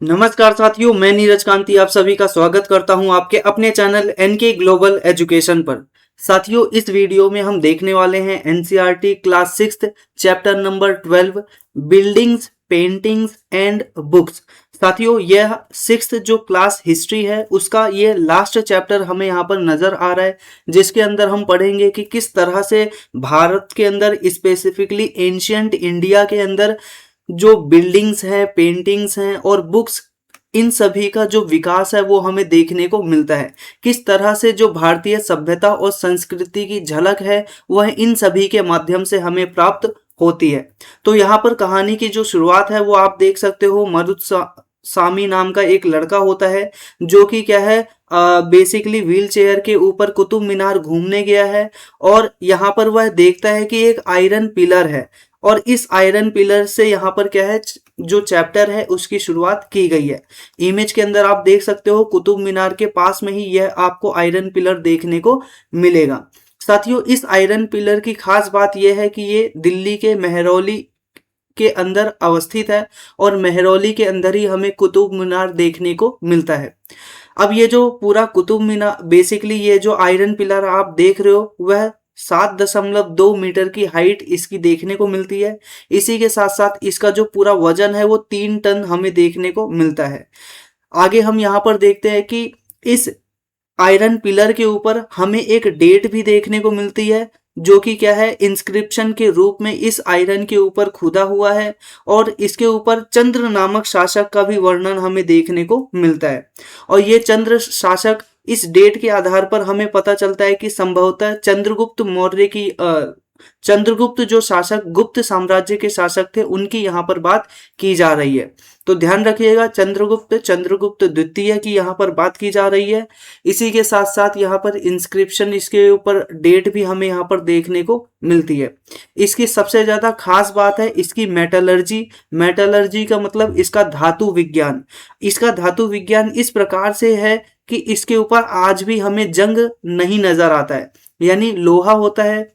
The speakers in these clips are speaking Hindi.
नमस्कार साथियों, मैं नीरज कांति आप सभी का स्वागत करता हूं आपके अपने चैनल एनके ग्लोबल एजुकेशन पर। साथियों, इस वीडियो में हम देखने वाले हैं NCERT class 6 chapter number 12 buildings, paintings and books. साथियों, यह 6th जो क्लास हिस्ट्री है उसका ये लास्ट चैप्टर हमें यहाँ पर नजर आ रहा है, जिसके अंदर हम पढ़ेंगे कि किस तरह से भारत के अंदर, स्पेसिफिकली एंशियंट इंडिया के अंदर जो बिल्डिंग्स हैं, पेंटिंग्स हैं और बुक्स, इन सभी का जो विकास है वो हमें देखने को मिलता है। किस तरह से जो भारतीय सभ्यता और संस्कृति की झलक है वह इन सभी के माध्यम से हमें प्राप्त होती है। तो यहाँ पर कहानी की जो शुरुआत है वो आप देख सकते हो, सामी नाम का एक लड़का होता है जो कि क्या है, बेसिकली व्हील चेयर के ऊपर कुतुब मीनार घूमने गया है और यहाँ पर वह देखता है कि एक आयरन पिलर है और इस आयरन पिलर से यहाँ पर क्या है, जो चैप्टर है उसकी शुरुआत की गई है। इमेज के अंदर आप देख सकते हो कुतुब मीनार के पास में ही यह आपको आयरन पिलर देखने को मिलेगा। साथियों, इस आयरन पिलर की खास बात यह है कि ये दिल्ली के मेहरौली के अंदर अवस्थित है और मेहरौली के अंदर ही हमें कुतुब मीनार देखने को मिलता है। अब ये जो पूरा कुतुब मीनार, बेसिकली ये जो आयरन पिलर आप देख रहे हो वह 7.2 मीटर की हाइट इसकी देखने को मिलती है। इसी के साथ साथ इसका जो पूरा वजन है वो 3 टन हमें देखने को मिलता है। आगे हम यहाँ पर देखते हैं कि इस आयरन पिलर के ऊपर हमें एक डेट भी देखने को मिलती है, जो कि क्या है, इंस्क्रिप्शन के रूप में इस आयरन के ऊपर खुदा हुआ है और इसके ऊपर चंद्र नामक शासक का भी वर्णन हमें देखने को मिलता है। और ये चंद्र शासक, इस डेट के आधार पर हमें पता चलता है कि संभवतः चंद्रगुप्त मौर्य की चंद्रगुप्त जो शासक, गुप्त साम्राज्य के शासक थे, उनकी यहाँ पर बात की जा रही है। तो ध्यान रखिएगा, चंद्रगुप्त द्वितीय की यहाँ पर बात की जा रही है। इसी के साथ साथ यहाँ पर इंस्क्रिप्शन, इसके ऊपर डेट भी हमें यहाँ पर देखने को मिलती है। इसकी सबसे ज्यादा खास बात है इसकी मेटलर्जी। मेटलर्जी का मतलब इसका धातु विज्ञान। इसका धातु विज्ञान इस प्रकार से है कि इसके ऊपर आज भी हमें जंग नहीं नजर आता है। यानी लोहा होता है,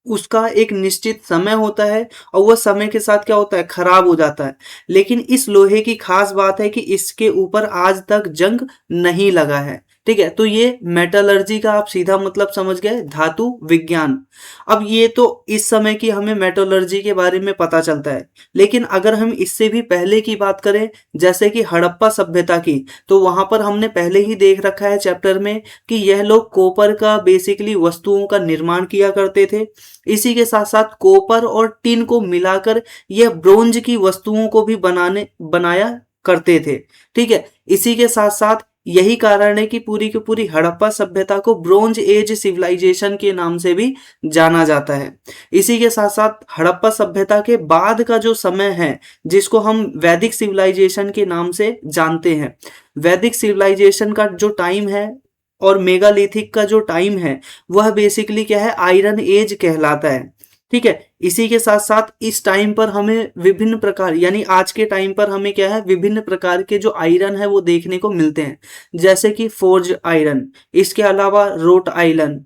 उसका एक निश्चित समय होता है और वह समय के साथ क्या होता है, खराब हो जाता है। लेकिन इस लोहे की खास बात है कि इसके ऊपर आज तक जंग नहीं लगा है। ठीक है, तो ये मेटलर्जी का आप सीधा मतलब समझ गए, धातु विज्ञान। अब ये तो इस समय की हमें मेटलर्जी के बारे में पता चलता है, लेकिन अगर हम इससे भी पहले की बात करें, जैसे कि हड़प्पा सभ्यता की, तो वहां पर हमने पहले ही देख रखा है चैप्टर में कि यह लोग कोपर का बेसिकली वस्तुओं का निर्माण किया करते थे। इसी के साथ साथ कोपर और टिन को मिलाकर यह ब्रोंज की वस्तुओं को भी बनाया करते थे। ठीक है, इसी के साथ साथ यही कारण है कि पूरी की पूरी हड़प्पा सभ्यता को ब्रोंज एज सिविलाइजेशन के नाम से भी जाना जाता है। इसी के साथ साथ हड़प्पा सभ्यता के बाद का जो समय है, जिसको हम वैदिक सिविलाइजेशन के नाम से जानते हैं, वैदिक सिविलाइजेशन का जो टाइम है और मेगालिथिक का जो टाइम है वह बेसिकली क्या है, आयरन एज कहलाता है। ठीक है, इसी के साथ साथ इस टाइम पर हमें विभिन्न प्रकार, यानी आज के टाइम पर हमें क्या है, विभिन्न प्रकार के जो आयरन है वो देखने को मिलते हैं, जैसे कि फोर्ज आयरन, इसके अलावा रोट आयरन,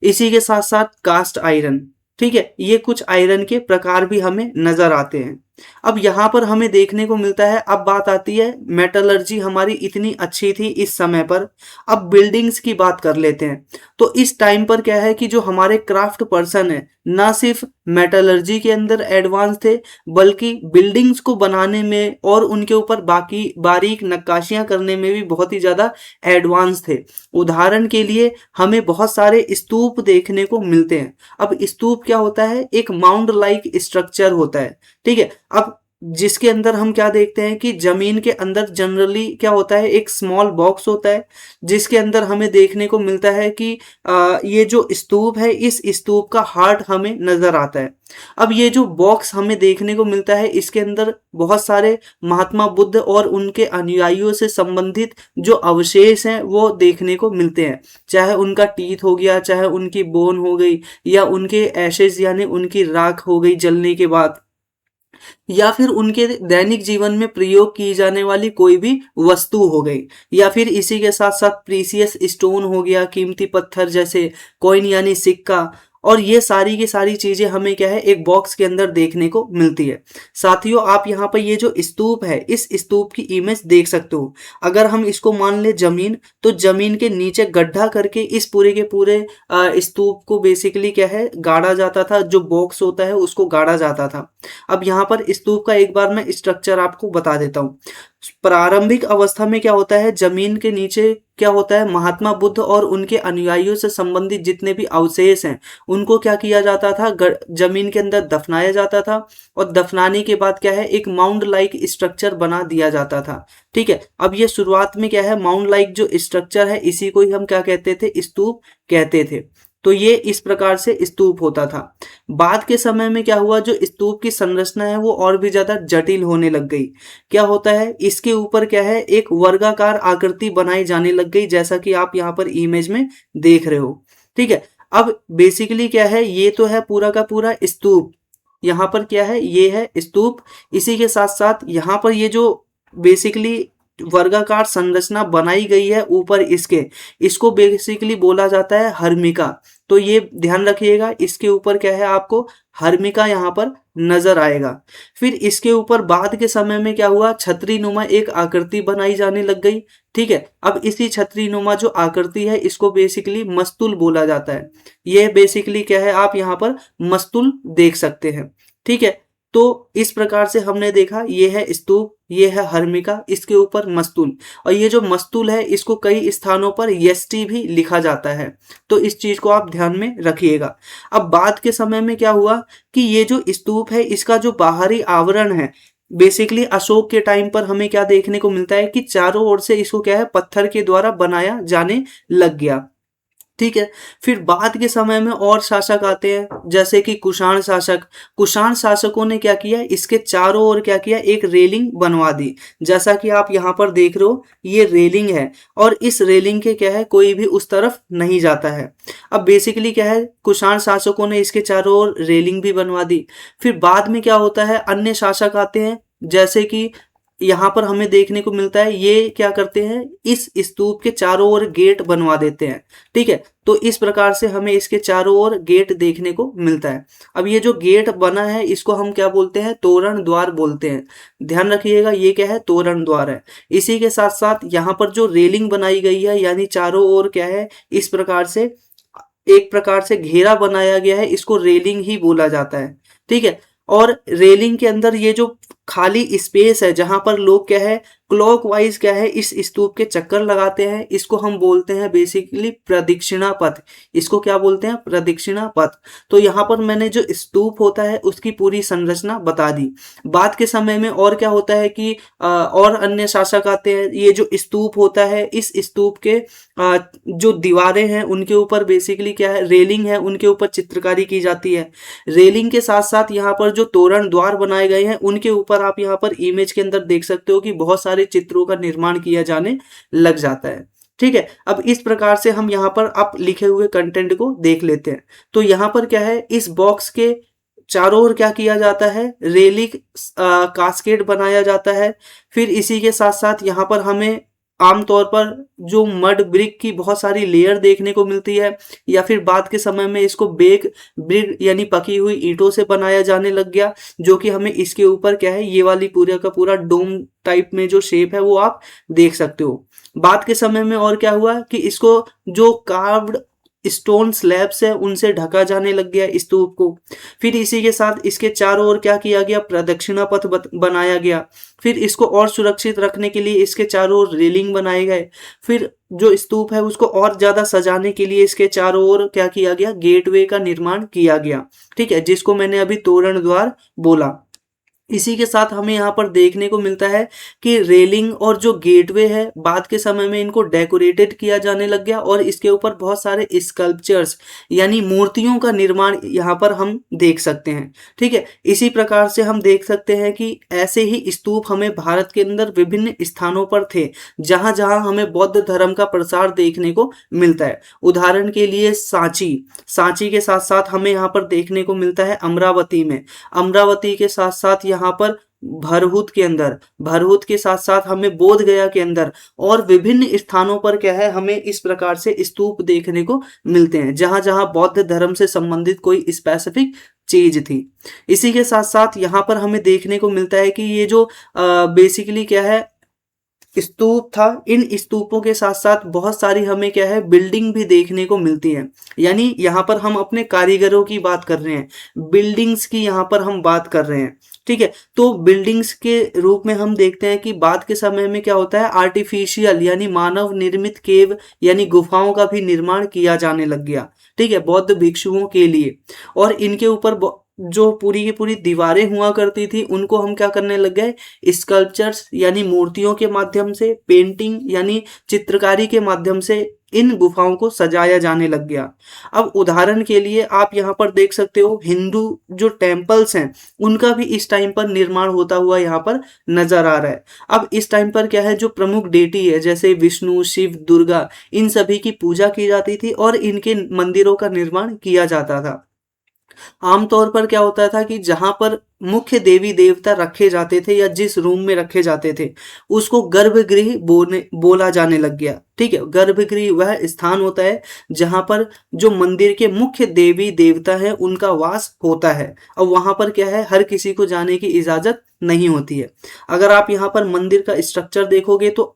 इसी के साथ साथ कास्ट आयरन। ठीक है, ये कुछ आयरन के प्रकार भी हमें नजर आते हैं। अब यहाँ पर हमें देखने को मिलता है, अब बात आती है, मेटलर्जी हमारी इतनी अच्छी थी इस समय पर, अब बिल्डिंग्स की बात कर लेते हैं। तो इस टाइम पर क्या है कि जो हमारे क्राफ्ट पर्सन है, ना सिर्फ मेटलर्जी के अंदर एडवांस थे, बल्कि बिल्डिंग्स को बनाने में और उनके ऊपर बाकी बारीक नक्काशियां करने में भी बहुत ही ज्यादा एडवांस थे। उदाहरण के लिए हमें बहुत सारे स्तूप देखने को मिलते हैं। अब स्तूप क्या होता है, एक माउंड लाइक स्ट्रक्चर होता है। ठीक है, अब जिसके अंदर हम क्या देखते हैं कि जमीन के अंदर जनरली क्या होता है, एक स्मॉल बॉक्स होता है, जिसके अंदर हमें देखने को मिलता है कि ये जो स्तूप है, इस स्तूप का हार्ट हमें नजर आता है। अब ये जो बॉक्स हमें देखने को मिलता है, इसके अंदर बहुत सारे महात्मा बुद्ध और उनके अनुयायियों से संबंधित जो अवशेष हैं वो देखने को मिलते हैं, चाहे उनका टीथ हो गया, चाहे उनकी बोन हो गई, या उनके एशेज यानी उनकी राख हो गई जलने के बाद, या फिर उनके दैनिक जीवन में प्रयोग की जाने वाली कोई भी वस्तु हो गई, या फिर इसी के साथ साथ प्रीसियस स्टोन हो गया, कीमती पत्थर जैसे कॉइन यानी सिक्का, और ये सारी की सारी चीजें हमें क्या है एक बॉक्स के अंदर देखने को मिलती है। साथियों आप यहाँ पर ये जो स्तूप है इस स्तूप की इमेज देख सकते हो। अगर हम इसको मान ले जमीन, तो जमीन के नीचे गड्ढा करके इस पूरे के पूरे स्तूप को बेसिकली क्या है गाड़ा जाता था, जो बॉक्स होता है उसको गाड़ा जाता था। अब यहाँ पर स्तूप का एक बार मैं स्ट्रक्चर आपको बता देता हूँ। प्रारंभिक अवस्था में क्या होता है, जमीन के नीचे क्या होता है, महात्मा बुद्ध और उनके अनुयायियों से संबंधित जितने भी अवशेष हैं उनको क्या किया जाता था, जमीन के अंदर दफनाया जाता था, और दफनाने के बाद क्या है एक माउंड लाइक स्ट्रक्चर बना दिया जाता था। ठीक है, अब ये शुरुआत में क्या है माउंड लाइक जो स्ट्रक्चर है इसी को ही हम क्या कहते थे, स्तूप कहते थे। तो ये इस प्रकार से स्तूप होता था। बाद के समय में क्या हुआ, जो स्तूप की संरचना है वो और भी ज्यादा जटिल होने लग गई। क्या होता है, इसके ऊपर क्या है एक वर्गाकार आकृति बनाई जाने लग गई, जैसा कि आप यहाँ पर इमेज में देख रहे हो। ठीक है, अब बेसिकली क्या है, ये तो है पूरा का पूरा स्तूप। यहाँ पर क्या है, ये है स्तूप। इसी के साथ साथ यहाँ पर ये जो बेसिकली वर्गाकार संरचना बनाई गई है ऊपर इसके, इसको बेसिकली बोला जाता है हर्मिका। तो ये ध्यान रखिएगा, इसके ऊपर क्या है आपको हर्मिका यहाँ पर नजर आएगा। फिर इसके ऊपर बाद के समय में क्या हुआ, छतरी नुमा एक आकृति बनाई जाने लग गई। ठीक है, अब इसी छतरी नुमा जो आकृति है इसको बेसिकली मस्तूल बोला जाता है। ये बेसिकली क्या है, आप यहाँ पर मस्तूल देख सकते हैं। ठीक है, तो इस प्रकार से हमने देखा, ये है स्तूप, ये है हर्मिका, इसके ऊपर मस्तूल, और ये जो मस्तूल है इसको कई स्थानों पर यष्टि भी लिखा जाता है। तो इस चीज को आप ध्यान में रखिएगा। अब बाद के समय में क्या हुआ कि ये जो स्तूप है इसका जो बाहरी आवरण है, बेसिकली अशोक के टाइम पर हमें क्या देखने को मिलता है कि चारों ओर से इसको क्या है पत्थर के द्वारा बनाया जाने लग गया। ठीक है, फिर बाद के समय में और शासक आते हैं, जैसे कि कुषाण शासक। कुषाण शासकों ने क्या किया, इसके चारों ओर क्या किया, एक रेलिंग बनवा दी। जैसा कि आप यहाँ पर देख रहे हो, ये रेलिंग है, और इस रेलिंग के क्या है कोई भी उस तरफ नहीं जाता है। अब बेसिकली क्या है, कुषाण शासकों ने इसके चारों ओर रेलिंग भी बनवा दी। फिर बाद में क्या होता है, अन्य शासक आते हैं, जैसे कि यहाँ पर हमें देखने को मिलता है, ये क्या करते हैं, इस स्तूप के चारों ओर गेट बनवा देते हैं। ठीक है, तो इस प्रकार से हमें इसके चारों ओर गेट देखने को मिलता है। अब ये जो गेट बना है इसको हम क्या बोलते हैं, तोरण द्वार बोलते हैं। ध्यान रखिएगा, ये क्या है, तोरण द्वार है। इसी के साथ साथ यहाँ पर जो रेलिंग बनाई गई है, यानी चारों ओर क्या है इस प्रकार से एक प्रकार से घेरा बनाया गया है, इसको रेलिंग ही बोला जाता है। ठीक है, और रेलिंग के अंदर ये जो खाली स्पेस है जहां पर लोग क्या है क्लॉकवाइज क्या है इस स्तूप के चक्कर लगाते हैं, इसको हम बोलते हैं बेसिकली प्रदक्षिणा पथ। इसको क्या बोलते हैं, प्रदक्षिणा पथ। तो यहाँ पर मैंने जो स्तूप होता है उसकी पूरी संरचना बता दी। बाद के समय में और क्या होता है कि और अन्य शासक आते हैं। ये जो स्तूप होता है, इस स्तूप के जो दीवारें हैं उनके ऊपर बेसिकली क्या है, रेलिंग है, उनके ऊपर चित्रकारी की जाती है। रेलिंग के साथ साथ यहाँ पर जो तोरण द्वार बनाए गए हैं उनके ऊपर आप यहाँ पर इमेज के अंदर देख सकते हो कि बहुत सारे चित्रों का निर्माण किया जाने लग जाता है। ठीक है, अब इस प्रकार से हम यहाँ पर आप लिखे हुए कंटेंट को देख लेते हैं। तो यहाँ पर क्या है, इस बॉक्स के चारों ओर क्या किया जाता है, रेलिंग कास्केड बनाया जाता है। फिर इसी के साथ साथ यहाँ पर हमें आमतौर पर जो मड ब्रिक की बहुत सारी लेयर देखने को मिलती है, या फिर बाद के समय में इसको बेक ब्रिक यानी पकी हुई ईंटों से बनाया जाने लग गया, जो कि हमें इसके ऊपर क्या है ये वाली पूरा का पूरा डोम टाइप में जो शेप है वो आप देख सकते हो। बाद के समय में और क्या हुआ कि इसको जो कार्व्ड स्टोन स्लैब्स है उनसे ढका जाने लग गया स्तूप को। फिर इसी के साथ इसके चारों ओर क्या किया गया, प्रदक्षिणा पथ बनाया गया। फिर इसको और सुरक्षित रखने के लिए इसके चारों ओर रेलिंग बनाए गए। फिर जो स्तूप है उसको और ज्यादा सजाने के लिए इसके चारों ओर क्या किया गया, गेटवे का निर्माण किया गया। ठीक है, जिसको मैंने अभी तोरण द्वार बोला। इसी के साथ हमें यहाँ पर देखने को मिलता है कि रेलिंग और जो गेटवे है बाद के समय में इनको डेकोरेटेड किया जाने लग गया, और इसके ऊपर बहुत सारे स्कल्पचर्स यानी मूर्तियों का निर्माण यहाँ पर हम देख सकते हैं। ठीक है, इसी प्रकार से हम देख सकते हैं कि ऐसे ही स्तूप हमें भारत के अंदर विभिन्न स्थानों पर थे जहां जहां हमें बौद्ध धर्म का प्रसार देखने को मिलता है। उदाहरण के लिए सांची के साथ साथ हमें यहाँ पर देखने को मिलता है अमरावती में। अमरावती के साथ साथ यहाँ पर भरहुत के अंदर, भरहुत के साथ साथ हमें बोध गया के अंदर और विभिन्न स्थानों पर क्या है, हमें इस प्रकार से स्तूप देखने को मिलते हैं जहां जहां बौद्ध धर्म से संबंधित कोई स्पेसिफिक चीज थी। इसी के साथ साथ यहाँ पर हमें देखने को मिलता है कि ये जो बेसिकली क्या है, स्तूप था, इन स्तूपों के साथ साथ बहुत सारी हमें क्या है, बिल्डिंग भी देखने को मिलती है। यानी यहाँ पर हम अपने कारीगरों की बात कर रहे हैं, बिल्डिंग्स की यहाँ पर हम बात कर रहे हैं। ठीक है, तो बिल्डिंग्स के रूप में हम देखते हैं कि बाद के समय में क्या होता है, आर्टिफिशियल यानी मानव निर्मित केव यानी गुफाओं का भी निर्माण किया जाने लग गया। ठीक है, बौद्ध भिक्षुओं के लिए, और इनके ऊपर जो पूरी की पूरी दीवारें हुआ करती थी उनको हम क्या करने लग गए, स्कल्पचर्स यानी मूर्तियों के माध्यम से, पेंटिंग यानी चित्रकारी के माध्यम से इन गुफाओं को सजाया जाने लग गया। अब उदाहरण के लिए आप यहाँ पर देख सकते हो, हिंदू जो टेम्पल्स हैं उनका भी इस टाइम पर निर्माण होता हुआ यहाँ पर नजर आ रहा है। अब इस टाइम पर क्या है, जो प्रमुख डेटी है जैसे विष्णु, शिव, दुर्गा, इन सभी की पूजा की जाती थी और इनके मंदिरों का निर्माण किया जाता था। आमतौर पर क्या होता था कि जहां पर मुख्य देवी देवता रखे जाते थे या जिस रूम में रखे जाते थे उसको गर्भगृह बोला जाने लग गया। ठीक है, गर्भगृह वह स्थान होता है जहां पर जो मंदिर के मुख्य देवी देवता है उनका वास होता है। और वहां पर क्या है, हर किसी को जाने की इजाजत नहीं होती है। अगर आप यहाँ पर मंदिर का स्ट्रक्चर देखोगे तो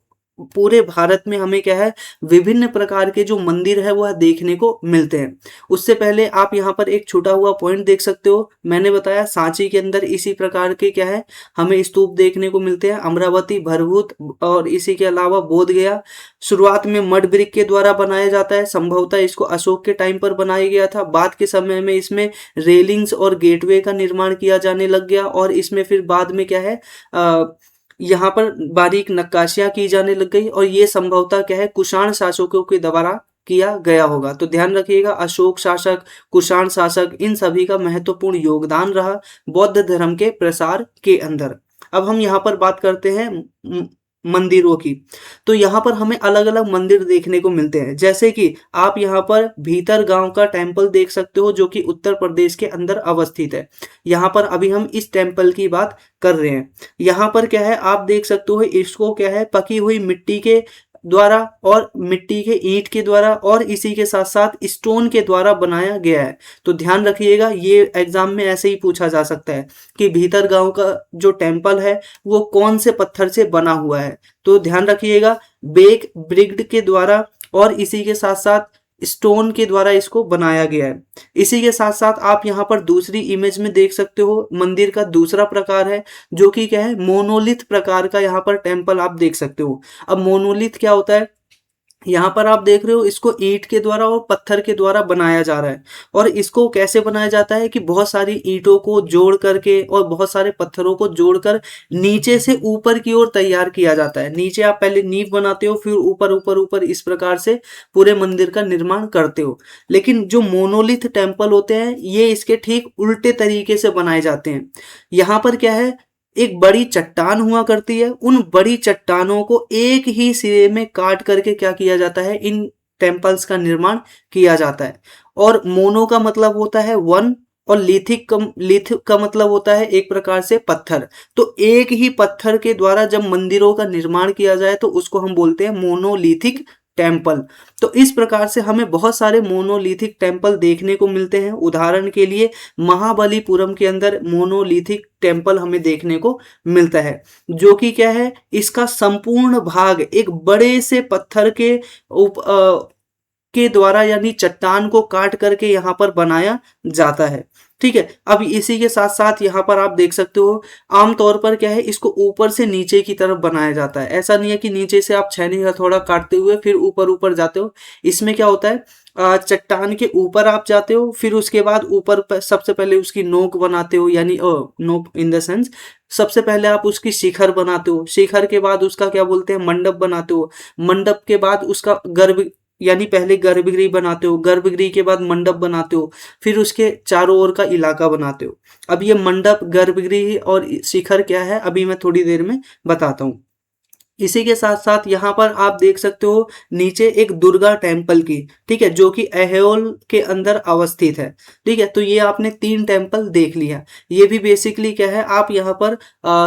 पूरे भारत में हमें क्या है, विभिन्न प्रकार के जो मंदिर है वह देखने को मिलते हैं। उससे पहले आप यहाँ पर एक छूटा हुआ पॉइंट देख सकते हो, मैंने बताया सांची के अंदर इसी प्रकार के क्या है, हमें स्तूप देखने को मिलते हैं, अमरावती, भरहुत और इसी के अलावा बोध गया। शुरुआत में मड ब्रिक के द्वारा बनाया जाता है, संभवतः इसको अशोक के टाइम पर बनाया गया था। बाद के समय में इसमें रेलिंग्स और गेटवे का निर्माण किया जाने लग गया और इसमें फिर बाद में क्या है, यहाँ पर बारीक नक्काशियां की जाने लग गई और ये संभवतः क्या है, कुषाण शासकों के द्वारा किया गया होगा। तो ध्यान रखिएगा, अशोक शासक, कुषाण शासक, इन सभी का महत्वपूर्ण योगदान रहा बौद्ध धर्म के प्रसार के अंदर। अब हम यहाँ पर बात करते हैं मंदिरों की। तो यहाँ पर हमें अलग अलग मंदिर देखने को मिलते हैं, जैसे कि आप यहाँ पर भीतर गांव का टेम्पल देख सकते हो जो कि उत्तर प्रदेश के अंदर अवस्थित है। यहाँ पर अभी हम इस टेम्पल की बात कर रहे हैं। यहाँ पर क्या है, आप देख सकते हो, इसको क्या है, पकी हुई मिट्टी के द्वारा और मिट्टी के ईंट के द्वारा और इसी के साथ साथ स्टोन के द्वारा बनाया गया है। तो ध्यान रखिएगा, ये एग्जाम में ऐसे ही पूछा जा सकता है कि भीतर गांव का जो टेम्पल है वो कौन से पत्थर से बना हुआ है। तो ध्यान रखिएगा, बेक ब्रिक्ड के द्वारा और इसी के साथ साथ स्टोन के द्वारा इसको बनाया गया है। इसी के साथ साथ आप यहाँ पर दूसरी इमेज में देख सकते हो, मंदिर का दूसरा प्रकार है जो कि क्या है, मोनोलिथ प्रकार का यहाँ पर टेम्पल आप देख सकते हो। अब मोनोलिथ क्या होता है, यहाँ पर आप देख रहे हो, इसको ईंट के द्वारा और पत्थर के द्वारा बनाया जा रहा है। और इसको कैसे बनाया जाता है कि बहुत सारी ईंटों को जोड़ करके और बहुत सारे पत्थरों को जोड़कर नीचे से ऊपर की ओर तैयार किया जाता है। नीचे आप पहले नींव बनाते हो, फिर ऊपर ऊपर ऊपर इस प्रकार से पूरे मंदिर का निर्माण करते हो। लेकिन जो मोनोलिथ टेम्पल होते हैं ये इसके ठीक उल्टे तरीके से बनाए जाते हैं। यहाँ पर क्या है, एक बड़ी चट्टान हुआ करती है, उन बड़ी चट्टानों को एक ही सिरे में काट करके क्या किया जाता है, इन टेम्पल्स का निर्माण किया जाता है। और मोनो का मतलब होता है वन और लिथ का मतलब होता है एक प्रकार से पत्थर। तो एक ही पत्थर के द्वारा जब मंदिरों का निर्माण किया जाए तो उसको हम बोलते हैं मोनोलिथिक टेम्पल। तो इस प्रकार से हमें बहुत सारे मोनोलिथिक टेम्पल देखने को मिलते हैं। उदाहरण के लिए महाबलीपुरम के अंदर मोनोलिथिक टेम्पल हमें देखने को मिलता है, जो कि क्या है, इसका संपूर्ण भाग एक बड़े से पत्थर के द्वारा यानी चट्टान को काट करके यहाँ पर बनाया जाता है। ठीक है, अब इसी के साथ साथ यहाँ पर आप देख सकते हो, आमतौर पर क्या है, इसको ऊपर से नीचे की तरफ बनाया जाता है। ऐसा नहीं है कि नीचे से आप छैनी हथौड़ा काटते हुए फिर ऊपर ऊपर जाते हो। इसमें क्या होता है, चट्टान के ऊपर आप जाते हो, फिर उसके बाद ऊपर सबसे पहले उसकी नोक बनाते हो, यानी नोक इन द सेंस सबसे पहले आप उसकी शिखर बनाते हो, शिखर के बाद उसका क्या बोलते हैं, मंडप बनाते हो, मंडप के बाद उसका गर्भ यानी पहले गर्भगृह बनाते हो, गर्भगृह के बाद मंडप बनाते हो, फिर उसके चारों ओर का इलाका बनाते हो। अब ये मंडप, गर्भगृह और शिखर क्या है, अभी मैं थोड़ी देर में बताता हूँ। इसी के साथ साथ यहाँ पर आप देख सकते हो नीचे एक दुर्गा टेम्पल की, ठीक है, जो कि ऐहोल के अंदर अवस्थित है। ठीक है, तो ये आपने 3 टेम्पल देख लिया। ये भी बेसिकली क्या है, आप यहाँ पर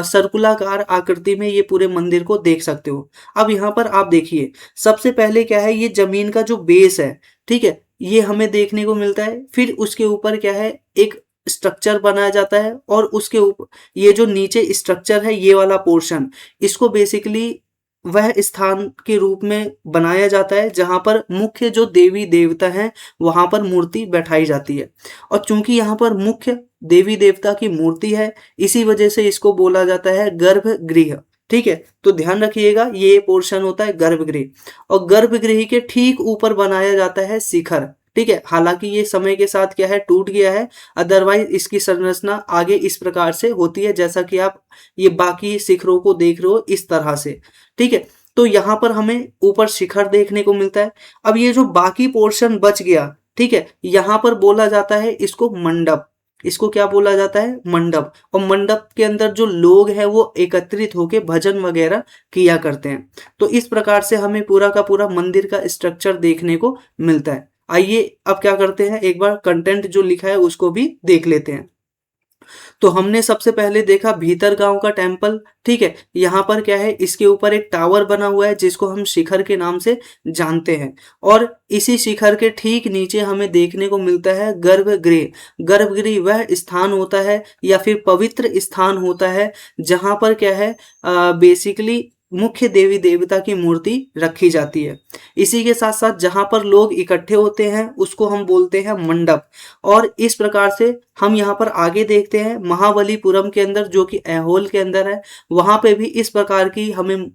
सर्कुलाकार आकृति में ये पूरे मंदिर को देख सकते हो। अब यहाँ पर आप देखिए, सबसे पहले क्या है, ये जमीन का जो बेस है, ठीक है, ये हमें देखने को मिलता है। फिर उसके ऊपर क्या है, एक स्ट्रक्चर बनाया जाता है, और उसके ऊपर ये जो नीचे स्ट्रक्चर है, ये वाला पोर्शन, इसको बेसिकली वह स्थान के रूप में बनाया जाता है जहां पर मुख्य जो देवी देवता हैं वहां पर मूर्ति बैठाई जाती है। और चूंकि यहाँ पर मुख्य देवी देवता की मूर्ति है, इसी वजह से इसको बोला जाता है गर्भगृह। ठीक है, तो ध्यान रखिएगा, ये पोर्शन होता है गर्भगृह, और गर्भगृह के ठीक ऊपर बनाया जाता है शिखर। ठीक है, हालांकि ये समय के साथ क्या है, टूट गया है, अदरवाइज इसकी संरचना आगे इस प्रकार से होती है जैसा कि आप ये बाकी शिखरों को देख रहे हो इस तरह से। ठीक है, तो यहाँ पर हमें ऊपर शिखर देखने को मिलता है। अब ये जो बाकी पोर्शन बच गया, ठीक है, यहाँ पर बोला जाता है इसको मंडप। इसको क्या बोला जाता है, मंडप। और मंडप के अंदर जो लोग हैं वो एकत्रित होकर भजन वगैरह किया करते हैं। तो इस प्रकार से हमें पूरा का पूरा मंदिर का स्ट्रक्चर देखने को मिलता है। आइए अब क्या करते हैं, एक बार कंटेंट जो लिखा है उसको भी देख लेते हैं। तो हमने सबसे पहले देखा भीतर गांव का टेम्पल। ठीक है, यहाँ पर क्या है, इसके ऊपर एक टावर बना हुआ है जिसको हम शिखर के नाम से जानते हैं, और इसी शिखर के ठीक नीचे हमें देखने को मिलता है गर्भगृह। गर्भगृह वह स्थान होता है या फिर पवित्र स्थान होता है जहां पर क्या है, बेसिकली मुख्य देवी देवता की मूर्ति रखी जाती है। इसी के साथ साथ जहां पर लोग इकट्ठे होते हैं उसको हम बोलते हैं मंडप। और इस प्रकार से हम यहाँ पर आगे देखते हैं महाबलीपुरम के अंदर, जो कि ऐहोल के अंदर है, वहां पे भी इस प्रकार की हमें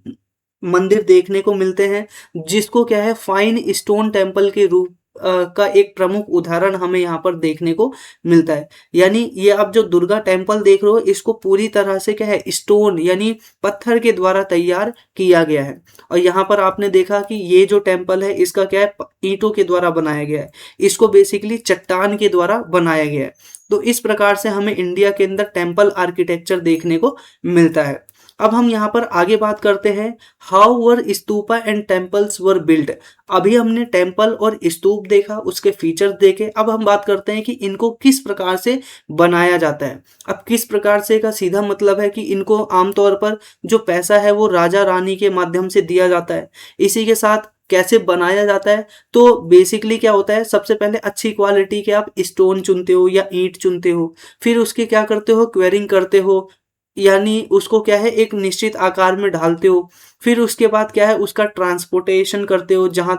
मंदिर देखने को मिलते हैं, जिसको क्या है, फाइन स्टोन टेम्पल के रूप का एक प्रमुख उदाहरण हमें यहाँ पर देखने को मिलता है। यानी ये आप जो दुर्गा टेम्पल देख रहे हो, इसको पूरी तरह से क्या है, स्टोन यानी पत्थर के द्वारा तैयार किया गया है। और यहाँ पर आपने देखा कि ये जो टेम्पल है इसका क्या है, ईंटों के द्वारा बनाया गया है, इसको बेसिकली चट्टान के द्वारा बनाया गया है। तो इस प्रकार से हमें इंडिया के अंदर टेम्पल आर्किटेक्चर देखने को मिलता है। अब हम यहाँ पर आगे बात करते हैं, how were stupa and temples were built. अभी हमने टेम्पल और स्तूप देखा, उसके फीचर्स देखे। अब हम बात करते हैं कि इनको किस प्रकार से बनाया जाता है। अब किस प्रकार से का सीधा मतलब है कि इनको आमतौर पर जो पैसा है वो राजा रानी के माध्यम से दिया जाता है। इसी के साथ कैसे बनाया जाता है, तो बेसिकली क्या होता है, सबसे पहले अच्छी क्वालिटी के आप स्टोन चुनते हो या ईंट चुनते हो, फिर उसके क्या करते हो, क्वेरिंग करते हो, यानी उसको क्या है, एक निश्चित आकार में ढालते हो। फिर उसके बाद क्या है, उसका ट्रांसपोर्टेशन करते हो, जहां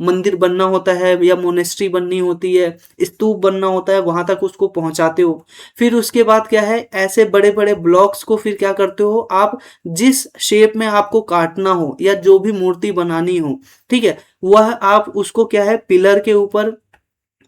मंदिर बनना होता है या मोनेस्ट्री बननी होती है, स्तूप बनना होता है, वहां तक उसको पहुंचाते हो। फिर उसके बाद क्या है, ऐसे बड़े बड़े ब्लॉक्स को फिर क्या करते हो आप, जिस शेप में आपको काटना हो या जो भी मूर्ति बनानी हो, ठीक है, वह आप उसको क्या है, पिलर के ऊपर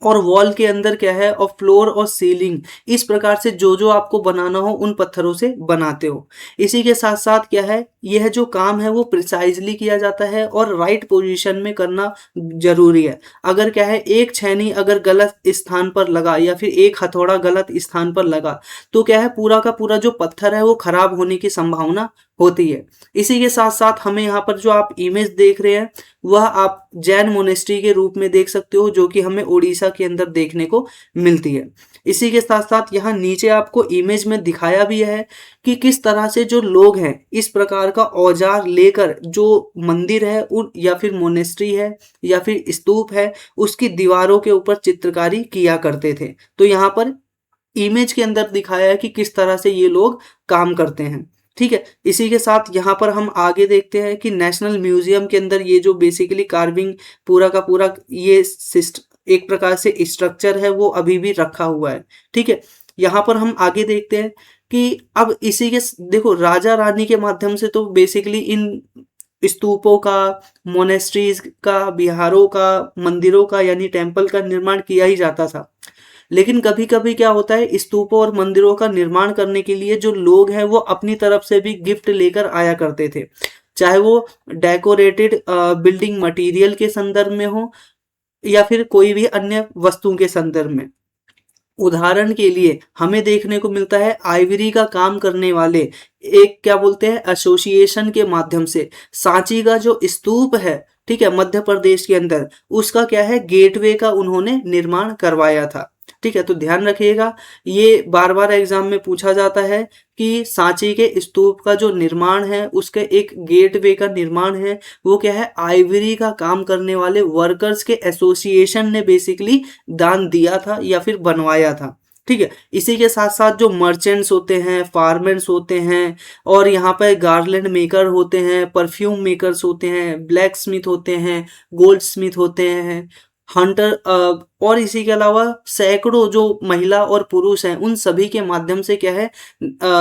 और वॉल के अंदर क्या है, और फ्लोर और सीलिंग, इस प्रकार से जो जो आपको बनाना हो उन पत्थरों से बनाते हो। इसी के साथ साथ क्या है, यह जो काम है वो प्रिसाइजली किया जाता है और राइट पोजीशन में करना जरूरी है। अगर क्या है, एक छेनी अगर गलत स्थान पर लगा या फिर एक हथौड़ा गलत स्थान पर लगा, तो क्या है, पूरा का पूरा जो पत्थर है वो खराब होने की संभावना होती है। इसी के साथ साथ हमें यहाँ पर जो आप इमेज देख रहे हैं वह आप जैन मोनेस्ट्री के रूप में देख सकते हो, जो कि हमें उड़ीसा के अंदर देखने को मिलती है। इसी के साथ साथ यहाँ नीचे आपको इमेज में दिखाया भी है कि किस तरह से जो लोग हैं इस प्रकार का औजार लेकर जो मंदिर है उन या फिर मोनेस्ट्री है या फिर स्तूप है, उसकी दीवारों के ऊपर चित्रकारी किया करते थे। तो यहाँ पर इमेज के अंदर दिखाया है कि किस तरह से ये लोग काम करते हैं। ठीक है, इसी के साथ यहाँ पर हम आगे देखते हैं कि नेशनल म्यूजियम के अंदर ये जो बेसिकली कार्विंग पूरा का पूरा ये एक प्रकार से स्ट्रक्चर है वो अभी भी रखा हुआ है। ठीक है, यहाँ पर हम आगे देखते हैं कि अब इसी के देखो, राजा रानी के माध्यम से तो बेसिकली इन स्तूपों का, मोनेस्ट्रीज का, बिहारों का, मंदिरों का यानी टेम्पल का निर्माण किया ही जाता था। लेकिन कभी कभी क्या होता है, स्तूपों और मंदिरों का निर्माण करने के लिए जो लोग हैं वो अपनी तरफ से भी गिफ्ट लेकर आया करते थे, चाहे वो डेकोरेटेड बिल्डिंग मटेरियल के संदर्भ में हो या फिर कोई भी अन्य वस्तुओं के संदर्भ में। उदाहरण के लिए हमें देखने को मिलता है आइवरी का काम करने वाले एक क्या बोलते हैं एसोसिएशन के माध्यम से सांची का जो स्तूप है, ठीक है, मध्य प्रदेश के अंदर, उसका क्या है गेटवे का उन्होंने निर्माण करवाया था। ठीक है, तो ध्यान रखिएगा, ये बार बार एग्जाम में पूछा जाता है कि सांची के स्तूप का जो निर्माण है उसके एक गेटवे का निर्माण है वो क्या है आइवरी का काम करने वाले वर्कर्स के एसोसिएशन ने बेसिकली दान दिया था या फिर बनवाया था। ठीक है, इसी के साथ साथ जो मर्चेंट्स होते हैं, फार्मर्स होते हैं, और यहाँ पर गार्लैंड मेकर होते हैं, परफ्यूम मेकर्स होते हैं, ब्लैक स्मिथ होते हैं, गोल्ड स्मिथ होते हैं, हंटर, और इसी के अलावा सैकड़ों जो महिला और पुरुष हैं उन सभी के माध्यम से क्या है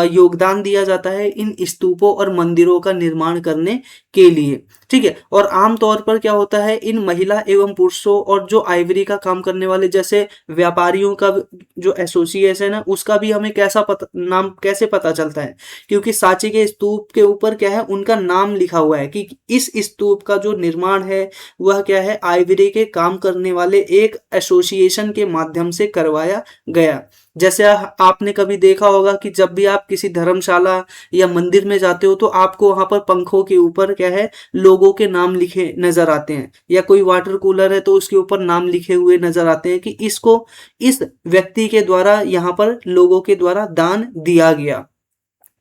योगदान दिया जाता है इन स्तूपों और मंदिरों का निर्माण करने के लिए। ठीक है, और आमतौर पर क्या होता है इन महिला एवं पुरुषों और जो आइवरी का काम करने वाले जैसे व्यापारियों का जो एसोसिएशन है उसका भी हमें नाम कैसे पता चलता है, क्योंकि सांची के स्तूप के ऊपर क्या है उनका नाम लिखा हुआ है कि इस स्तूप का जो निर्माण है वह क्या है आइवरी के काम करने वाले एक एसोसिएशन के माध्यम से करवाया गया। जैसे आपने कभी देखा होगा कि जब भी आप किसी धर्मशाला या मंदिर में जाते हो तो आपको वहां पर पंखों के ऊपर क्या है लोगों के नाम लिखे नजर आते हैं, या कोई वाटर कूलर है तो उसके ऊपर नाम लिखे हुए नजर आते हैं कि इसको इस व्यक्ति के द्वारा यहाँ पर लोगों के द्वारा दान दिया गया।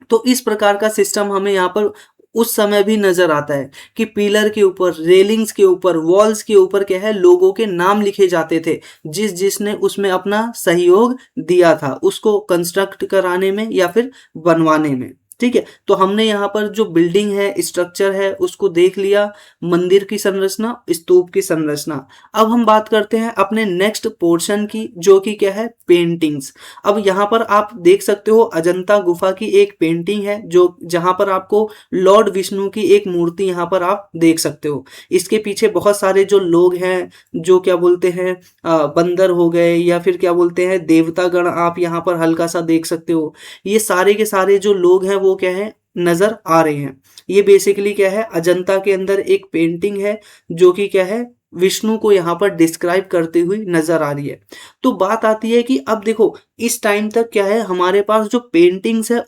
तो इस प्रकार का सिस्टम हमें यहाँ पर उस समय भी नजर आता है कि पिलर के ऊपर, रेलिंग्स के ऊपर, वॉल्स के ऊपर क्या है लोगों के नाम लिखे जाते थे जिसने उसमें अपना सहयोग दिया था उसको कंस्ट्रक्ट कराने में या फिर बनवाने में। ठीक है, तो हमने यहाँ पर जो बिल्डिंग है, स्ट्रक्चर है, उसको देख लिया, मंदिर की संरचना, स्तूप की संरचना। अब हम बात करते हैं अपने नेक्स्ट पोर्शन की जो कि क्या है पेंटिंग्स। अब यहाँ पर आप देख सकते हो अजंता गुफा की एक पेंटिंग है जो जहाँ पर आपको लॉर्ड विष्णु की एक मूर्ति यहाँ पर आप देख सकते हो। इसके पीछे बहुत सारे जो लोग हैं जो क्या बोलते हैं बंदर हो गए या फिर क्या बोलते हैं देवतागण, आप यहाँ पर हल्का सा देख सकते हो। ये सारे के सारे जो लोग हैं वो क्या है नजर आ रहे हैं। ये बेसिकली क्या है अजंता के अंदर एक पेंटिंग है जो कि क्या है विष्णु को यहाँ पर डिस्क्राइब करते हुए नजर आ रही है। तो बात आती है कि अब देखो इस टाइम तक क्या है हमारे पास जो पेंटिंग्स है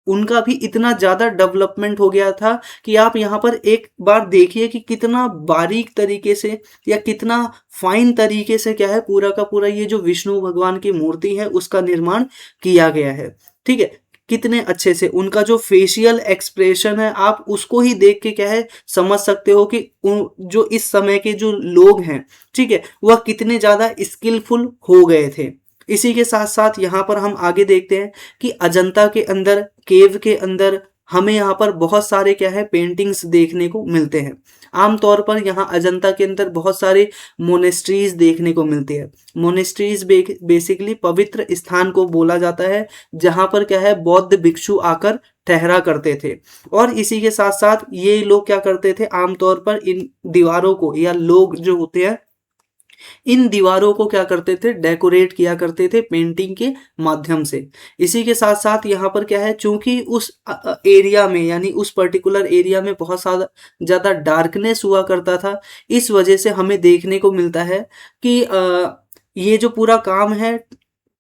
उनका भी इतना ज्यादा डेवलपमेंट हो गया था कि आप यहाँ पर एक बार देखिए कि कितना बारीक तरीके से या कितना फाइन तरीके से क्या है पूरा का पूरा ये जो विष्णु भगवान की मूर्ति है उसका निर्माण किया गया है। ठीक है, कितने अच्छे से उनका जो फेशियल एक्सप्रेशन है आप उसको ही देख के क्या है समझ सकते हो कि जो इस समय के जो लोग हैं, ठीक है, वह कितने ज्यादा स्किलफुल हो गए थे। इसी के साथ साथ यहाँ पर हम आगे देखते हैं कि अजंता के अंदर, केव के अंदर हमें यहाँ पर बहुत सारे क्या है पेंटिंग्स देखने को मिलते हैं। आमतौर पर यहाँ अजंता के अंदर बहुत सारे मोनेस्ट्रीज देखने को मिलते हैं। मोनेस्ट्रीज बेसिकली पवित्र स्थान को बोला जाता है जहाँ पर क्या है बौद्ध भिक्षु आकर ठहरा करते थे। और इसी के साथ साथ ये लोग क्या करते थे आमतौर पर इन दीवारों को, या लोग जो होते हैं इन दीवारों को क्या करते थे डेकोरेट किया करते थे पेंटिंग के माध्यम से। इसी के साथ साथ यहाँ पर क्या है चूंकि उस एरिया में यानी उस पर्टिकुलर एरिया में बहुत ज़्यादा डार्कनेस हुआ करता था, इस वजह से हमें देखने को मिलता है कि ये जो पूरा काम है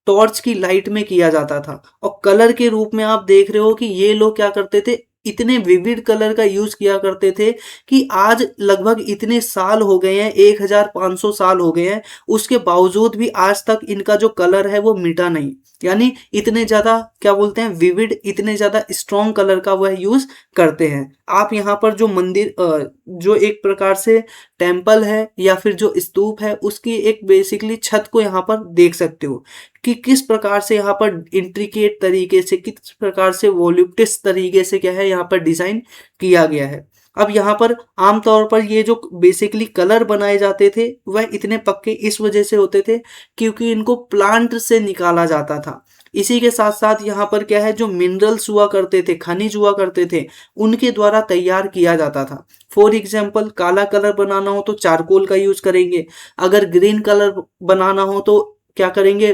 टॉर्च की लाइट में किया जाता था। और कलर के रूप में आप देख रहे हो कि ये लोग क्या करते थे इतने विविड कलर का यूज किया करते थे कि आज लगभग इतने साल हो गए हैं, 1500 साल हो गए हैं, उसके बावजूद भी आज तक इनका जो कलर है वो मिटा नहीं। यानी इतने ज्यादा क्या बोलते हैं विविड, इतने ज्यादा स्ट्रॉन्ग कलर का वह यूज करते हैं। आप यहाँ पर जो मंदिर जो एक प्रकार से टेम्पल है या फिर जो स्तूप है उसकी एक बेसिकली छत को यहाँ पर देख सकते हो कि किस प्रकार से यहाँ पर इंट्रिकेट तरीके से, किस प्रकार से वॉल्यूप्टिस तरीके से क्या है यहाँ पर डिजाइन किया गया है। अब यहाँ पर आमतौर पर ये जो बेसिकली कलर बनाए जाते थे वह इतने पक्के इस वजह से होते थे क्योंकि इनको प्लांट से निकाला जाता था। इसी के साथ साथ यहाँ पर क्या है जो मिनरल्स हुआ करते थे, खनिज हुआ करते थे, उनके द्वारा तैयार किया जाता था। फॉर एग्जाम्पल काला कलर बनाना हो तो चारकोल का यूज करेंगे, अगर ग्रीन कलर बनाना हो तो क्या करेंगे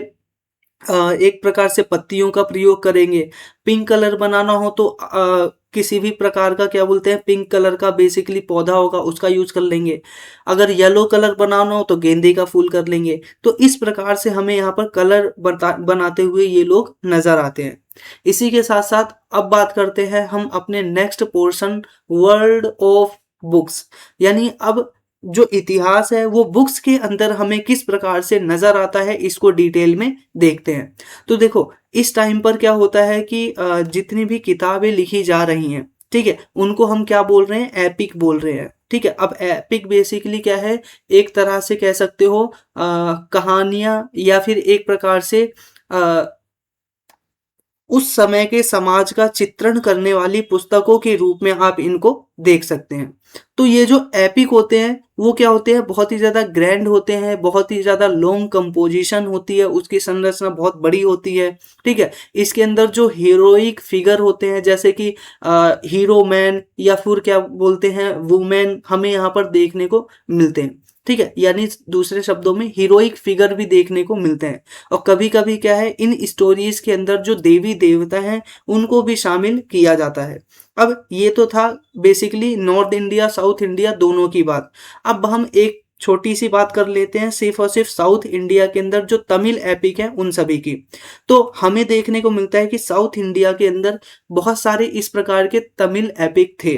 एक प्रकार से पत्तियों का प्रयोग करेंगे, पिंक कलर बनाना हो तो किसी भी प्रकार का क्या बोलते हैं पिंक कलर का बेसिकली पौधा होगा उसका यूज कर लेंगे। अगर येलो कलर बनाना हो तो गेंदे का फूल कर लेंगे। तो इस प्रकार से हमें यहाँ पर कलर बनाते हुए ये लोग नजर आते हैं। इसी के साथ साथ अब बात करते हैं हम अपने next portion world of books, यानी अब जो इतिहास है वो बुक्स के अंदर हमें किस प्रकार से नजर आता है इसको डिटेल में देखते हैं। तो देखो इस टाइम पर क्या होता है कि जितनी भी किताबें लिखी जा रही हैं, ठीक है, उनको हम क्या बोल रहे हैं, एपिक बोल रहे हैं। ठीक है, अब एपिक बेसिकली क्या है, एक तरह से कह सकते हो कहानियां या फिर एक प्रकार से उस समय के समाज का चित्रण करने वाली पुस्तकों के रूप में आप इनको देख सकते हैं। तो ये जो एपिक होते हैं वो क्या होते हैं, बहुत ही ज़्यादा ग्रैंड होते हैं, बहुत ही ज़्यादा लॉन्ग कंपोजिशन होती है, उसकी संरचना बहुत बड़ी होती है। ठीक है, इसके अंदर जो हीरोइक फिगर होते हैं जैसे कि हीरो मैन या फिर क्या बोलते हैं वुमेन, हमें यहाँ पर देखने को मिलते हैं। ठीक है, यानी दूसरे शब्दों में हीरोइक फिगर भी देखने को मिलते हैं। और कभी कभी क्या है, इन स्टोरीज के अंदर जो देवी देवता हैं उनको भी शामिल किया जाता है। अब ये तो था basically north India south India दोनों की बात। अब हम एक छोटी सी बात कर लेते हैं सिर्फ और सिर्फ साउथ इंडिया के अंदर जो तमिल एपिक है उन सभी की। तो हमें देखने को मिलता है कि साउथ इंडिया के अंदर बहुत सारे इस प्रकार के तमिल एपिक थे।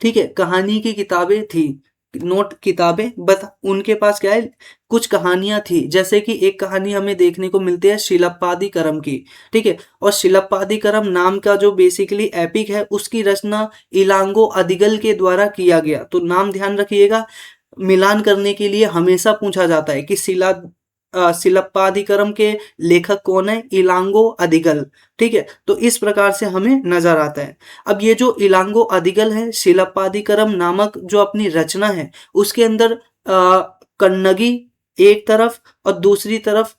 ठीक है, कहानी की किताबें थी, नोट किताबें, बस उनके पास क्या है, कुछ कहानियां थी। जैसे कि एक कहानी हमें देखने को मिलती है शिलप्पादिकरम की। ठीक है, और शिलप्पादिकरम नाम का जो बेसिकली एपिक है उसकी रचना इलांगो अदिगल के द्वारा किया गया। तो नाम ध्यान रखिएगा, मिलान करने के लिए हमेशा पूछा जाता है कि शिलप्पादिकरम के लेखक कौन है, इलांगो अदिगल। ठीक है, तो इस प्रकार से हमें नजर आता है। अब ये जो इलांगो अदिगल है, शिलप्पादिकरम नामक जो अपनी रचना है उसके अंदर कन्नगी एक तरफ और दूसरी तरफ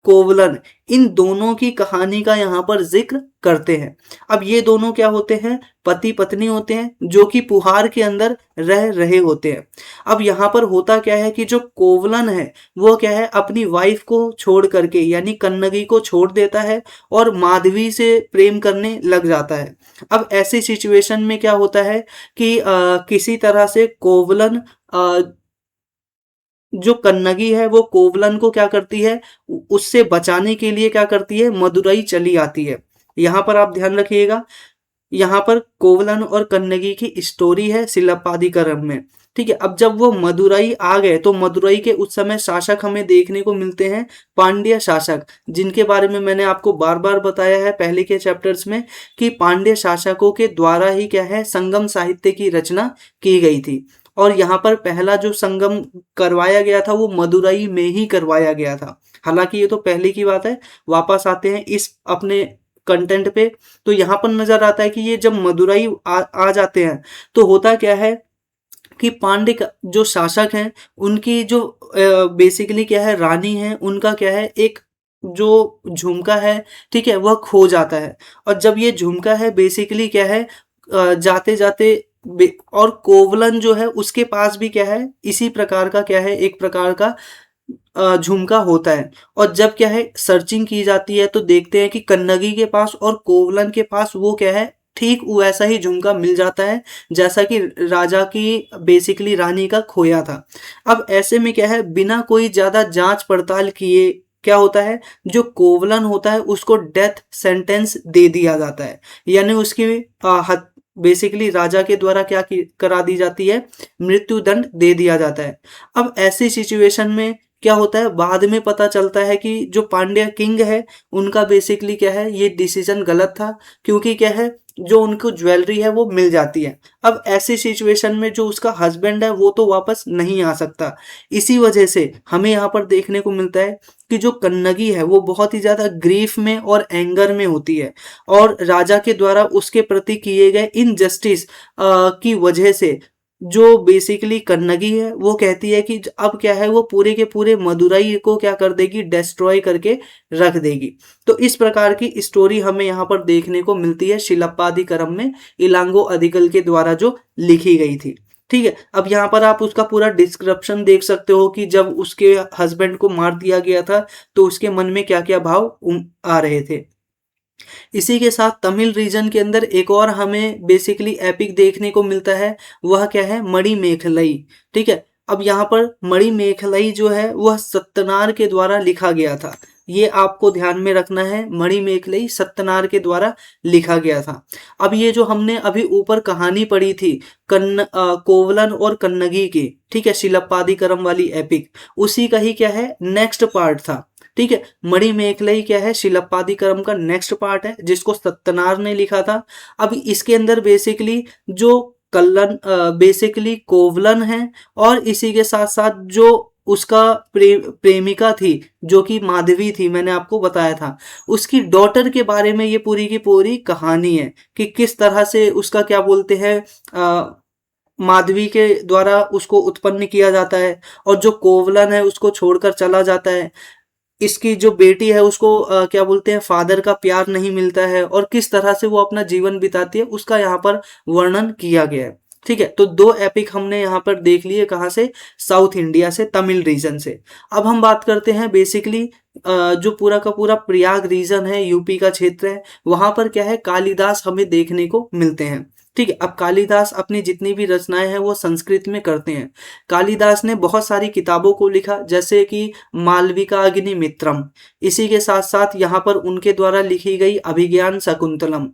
कोवलन, इन दोनों की कहानी का यहाँ पर जिक्र करते हैं। अब ये दोनों क्या होते हैं, पति पत्नी होते हैं जो कि पुहार के अंदर रह रहे होते हैं। अब यहाँ पर होता क्या है कि जो कोवलन है वो क्या है, अपनी वाइफ को छोड़ करके यानी कन्नगी को छोड़ देता है और माधवी से प्रेम करने लग जाता है। अब ऐसी सिचुएशन में क्या होता है कि किसी तरह से कोवलन जो कन्नगी है वो कोवलन को क्या करती है, उससे बचाने के लिए क्या करती है, मदुरई चली आती है। यहाँ पर आप ध्यान रखिएगा, यहाँ पर कोवलन और कन्नगी की स्टोरी है शिलप्पादिकरम में। ठीक है, अब जब वो मदुरई आ गए तो मदुरई के उस समय शासक हमें देखने को मिलते हैं पांड्य शासक, जिनके बारे में मैंने आपको बार बार बताया है पहले के चैप्टर्स में कि पांड्य शासकों के द्वारा ही क्या है, संगम साहित्य की रचना की गई थी। और यहाँ पर पहला जो संगम करवाया गया था वो मदुरई में ही करवाया गया था। हालांकि ये तो पहले की बात है, वापस आते हैं इस अपने कंटेंट पे। तो यहाँ पर नजर आता है कि ये जब मदुरई आ जाते हैं तो होता क्या है कि पांड्य जो शासक हैं उनकी जो बेसिकली क्या है, रानी है, उनका क्या है, एक जो झुमका है, ठीक है, वह खो जाता है। और जब ये झुमका है बेसिकली क्या है, जाते जाते और कोवलन जो है उसके पास भी क्या है, इसी प्रकार का क्या है, एक प्रकार का झुमका होता है। और जब क्या है सर्चिंग की जाती है तो देखते हैं कि कन्नगी के पास और कोवलन के पास वो क्या है, ठीक वैसा ही झुमका मिल जाता है जैसा कि राजा की बेसिकली रानी का खोया था। अब ऐसे में क्या है, बिना कोई ज्यादा जांच पड़ताल किए क्या होता है, जो कोवलन होता है उसको डेथ सेंटेंस दे दिया जाता है, यानी उसकी बेसिकली राजा के द्वारा क्या करा दी जाती है, मृत्यु दंड दे दिया जाता है। अब ऐसी सिचुएशन में क्या होता है, बाद में पता चलता है कि जो पांड्या किंग है उनका बेसिकली क्या है, ये डिसीजन गलत था, क्योंकि क्या है, जो उनको ज्वेलरी है वो मिल जाती है। अब ऐसी सिचुएशन में जो उसका हस्बैंड है वो तो वापस नहीं आ सकता। इसी वजह से हमें यहाँ पर देखने को मिलता है कि जो कन्नगी है वो बहुत ही ज्यादा ग्रीफ में और एंगर में होती है, और राजा के द्वारा उसके प्रति किए गए इनजस्टिस की वजह से जो बेसिकली कन्नगी है वो कहती है कि अब क्या है, वो पूरे के पूरे मदुरई को क्या कर देगी, डिस्ट्रॉय करके रख देगी। तो इस प्रकार की स्टोरी हमें यहाँ पर देखने को मिलती है शिलप्पादिकरम में, इलांगो अदिगल के द्वारा जो लिखी गई थी। ठीक है, अब यहाँ पर आप उसका पूरा डिस्क्रिप्शन देख सकते हो कि जब उसके हस्बैंड को मार दिया गया था तो उसके मन में क्या क्या भाव आ रहे थे। इसी के साथ तमिल रीजन के अंदर एक और हमें बेसिकली एपिक देखने को मिलता है, वह क्या है, मणिमेखलई। ठीक है, अब यहाँ पर मणिमेखलई जो है वह सत्तनार के द्वारा लिखा गया था। ये आपको ध्यान में रखना है, मणिमेखलई सत्तनार के द्वारा लिखा गया था। अब ये जो हमने अभी ऊपर कहानी पढ़ी थी कोवलन और कन्नगी की, ठीक है, शिलप्पादिकरम वाली एपिक, उसी का ही क्या है, नेक्स्ट पार्ट था। ठीक है, मणिमेखलई क्या है, शिलप्पादिकरम का नेक्स्ट पार्ट है जिसको सत्तनार ने लिखा था। अब इसके अंदर बेसिकली जो कल्लन बेसिकली कोवलन है, और इसी के साथ साथ जो उसका प्रेमिका थी जो कि माधवी थी, मैंने आपको बताया था, उसकी डॉटर के बारे में ये पूरी की पूरी कहानी है कि किस तरह से उसका क्या बोलते हैं माधवी के द्वारा उसको उत्पन्न किया जाता है, और जो कोवलन है उसको छोड़कर चला जाता है। इसकी जो बेटी है उसको क्या बोलते हैं, फादर का प्यार नहीं मिलता है, और किस तरह से वो अपना जीवन बिताती है उसका यहाँ पर वर्णन किया गया है। ठीक है, तो दो एपिक हमने यहाँ पर देख लिए, कहाँ से, साउथ इंडिया से, तमिल रीजन से। अब हम बात करते हैं बेसिकली जो पूरा का पूरा प्रयाग रीजन है, यूपी का क्षेत्र है, वहां पर क्या है, कालिदास हमें देखने को मिलते हैं। ठीक है, अब कालिदास अपनी जितनी भी रचनाएं हैं वो संस्कृत में करते हैं। कालिदास ने बहुत सारी किताबों को लिखा, जैसे कि मालविकाग्निमित्रम। इसी के साथ साथ यहाँ पर उनके द्वारा लिखी गई अभिज्ञान शकुंतलम,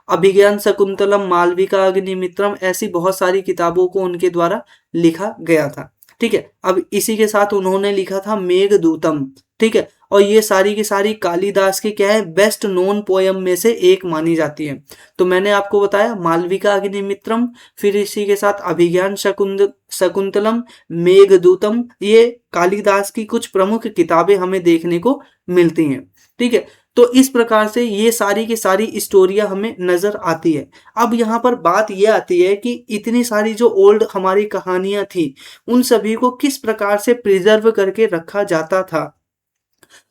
अभिज्ञान शकुंतलम, मालविकाग्निमित्रम, ऐसी बहुत सारी किताबों को उनके द्वारा लिखा गया था। ठीक है, अब इसी के साथ उन्होंने लिखा था मेघदूतम। ठीक है, और ये सारी की सारी कालिदास की क्या है, बेस्ट नोन पोयम में से एक मानी जाती है। तो मैंने आपको बताया मालविका अग्निमित्रम, फिर इसी के साथ अभिज्ञान शकुंतलम, मेघदूतम, ये कालिदास की कुछ प्रमुख किताबें हमें देखने को मिलती हैं। ठीक है, तो इस प्रकार से ये सारी की सारी स्टोरियां हमें नजर आती है। अब यहाँ पर बात यह आती है कि इतनी सारी जो ओल्ड हमारी कहानियां थी, उन सभी को किस प्रकार से प्रिजर्व करके रखा जाता था।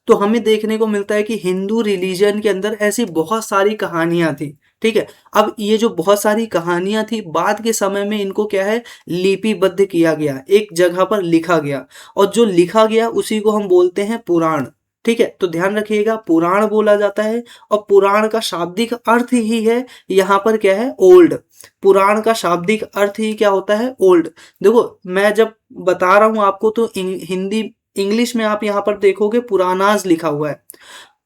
तो हमें देखने को मिलता है कि हिंदू रिलीजन के अंदर ऐसी बहुत सारी कहानियां थी। ठीक है, अब ये जो बहुत सारी कहानियां थी, बाद के समय में इनको क्या है, लिपिबद्ध किया गया, एक जगह पर लिखा गया, और जो लिखा गया उसी को हम बोलते हैं पुराण। ठीक है, तो ध्यान रखिएगा, पुराण बोला जाता है, और पुराण का शाब्दिक अर्थ ही है यहाँ पर क्या है, ओल्ड। पुराण का शाब्दिक अर्थ ही क्या होता है, ओल्ड। देखो मैं जब बता रहा हूं आपको, तो हिंदी इंग्लिश में आप यहाँ पर देखोगे पुरानाज लिखा हुआ है,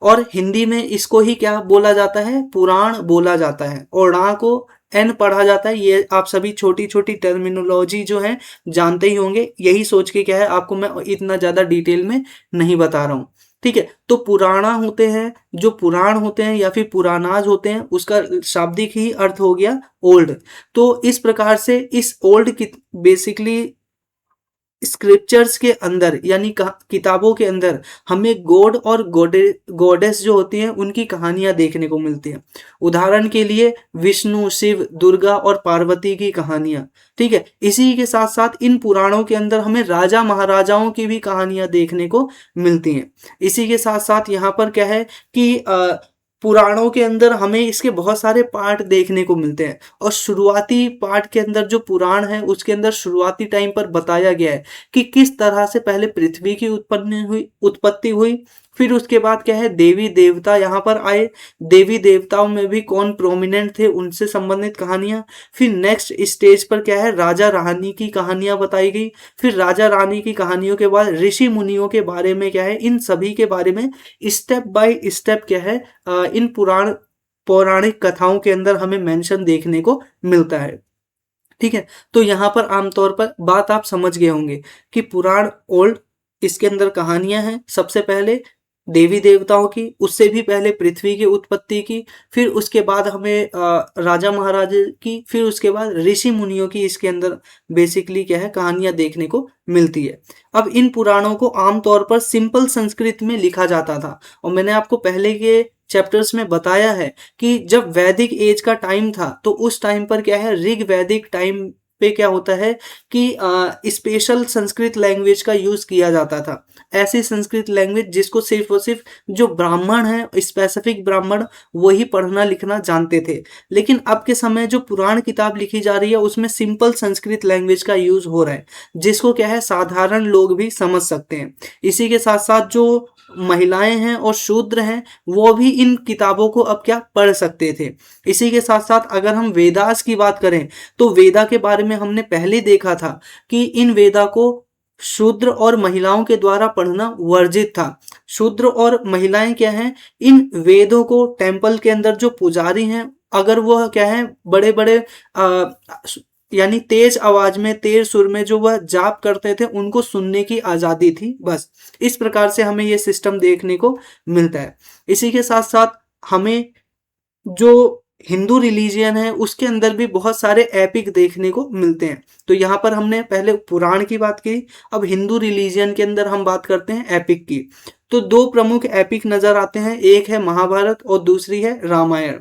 और हिंदी में इसको ही क्या बोला जाता है, पुराण बोला जाता है, और णा को एन पढ़ा जाता है। ये आप सभी छोटी छोटी टर्मिनोलॉजी जो है जानते ही होंगे, यही सोच के क्या है आपको मैं इतना ज्यादा डिटेल में नहीं बता रहा हूँ। ठीक है, तो पुराणा होते हैं, जो पुराण होते हैं या फिर पुरानाज होते हैं, उसका शाब्दिक ही अर्थ हो गया ओल्ड। तो इस प्रकार से इस ओल्ड की बेसिकली स्क्रिप्चर्स के अंदर यानी किताबों के अंदर हमें गॉड और गॉडेस जो होती हैं उनकी कहानियां देखने को मिलती हैं। उदाहरण के लिए विष्णु, शिव, दुर्गा और पार्वती की कहानियां। ठीक है, इसी के साथ साथ इन पुराणों के अंदर हमें राजा महाराजाओं की भी कहानियां देखने को मिलती हैं। इसी के साथ साथ यहाँ पर क्या है कि पुराणों के अंदर हमें इसके बहुत सारे पार्ट देखने को मिलते हैं, और शुरुआती पार्ट के अंदर जो पुराण है उसके अंदर शुरुआती टाइम पर बताया गया है कि किस तरह से पहले पृथ्वी की उत्पत्ति हुई, फिर उसके बाद क्या है, देवी देवता यहाँ पर आए, देवी देवताओं में भी कौन प्रोमिनेंट थे उनसे संबंधित कहानियां, फिर नेक्स्ट स्टेज पर क्या है, राजा रानी की कहानियां बताई गई, फिर राजा रानी की कहानियों के बाद ऋषि मुनियों के बारे में क्या है, इन सभी के बारे में स्टेप बाय स्टेप क्या है इन पौराणिक कथाओं के अंदर हमें मेंशन देखने को मिलता है। ठीक है, तो यहाँ पर आमतौर पर बात आप समझ गए होंगे कि पुराण ओल्ड, इसके अंदर कहानियां हैं, सबसे पहले देवी देवताओं की, उससे भी पहले पृथ्वी की उत्पत्ति की, फिर उसके बाद हमें राजा महाराजा की, फिर उसके बाद ऋषि मुनियों की इसके अंदर बेसिकली क्या है, कहानियां देखने को मिलती है। अब इन पुराणों को आमतौर पर सिंपल संस्कृत में लिखा जाता था, और मैंने आपको पहले के चैप्टर्स में बताया है कि जब वैदिक एज का टाइम था तो उस टाइम पर क्या है, ऋग वैदिक टाइम पे क्या होता है कि स्पेशल संस्कृत लैंग्वेज का यूज किया जाता था। ऐसी संस्कृत लैंग्वेज जिसको सिर्फ और सिर्फ जो ब्राह्मण है, स्पेसिफिक ब्राह्मण, वही पढ़ना लिखना जानते थे। लेकिन अब के समय जो पुराण किताब लिखी जा रही है उसमें सिंपल संस्कृत लैंग्वेज का यूज हो रहा है, जिसको क्या है साधारण लोग भी समझ सकते हैं। इसी के साथ साथ जो महिलाएं हैं और शूद्र हैं वो भी इन किताबों को अब क्या पढ़ सकते थे। इसी के साथ साथ अगर हम वेदास की बात करें तो वेदा के बारे में हमने पहले देखा था कि इन वेदा को शूद्र और महिलाओं के द्वारा पढ़ना वर्जित था। शूद्र और महिलाएं क्या हैं, इन वेदों को टेम्पल के अंदर जो पुजारी हैं, अगर वह क्या है बड़े बड़े यानी तेज आवाज में, तेज सुर में जो वह जाप करते थे, उनको सुनने की आजादी थी। बस इस प्रकार से हमें यह सिस्टम देखने को मिलता है। इसी के साथ साथ हमें जो हिंदू रिलीजियन है उसके अंदर भी बहुत सारे एपिक देखने को मिलते हैं। तो यहाँ पर हमने पहले पुराण की बात की, अब हिंदू रिलीजियन के अंदर हम बात करते हैं एपिक की। तो दो प्रमुख एपिक नजर आते हैं, एक है महाभारत और दूसरी है रामायण।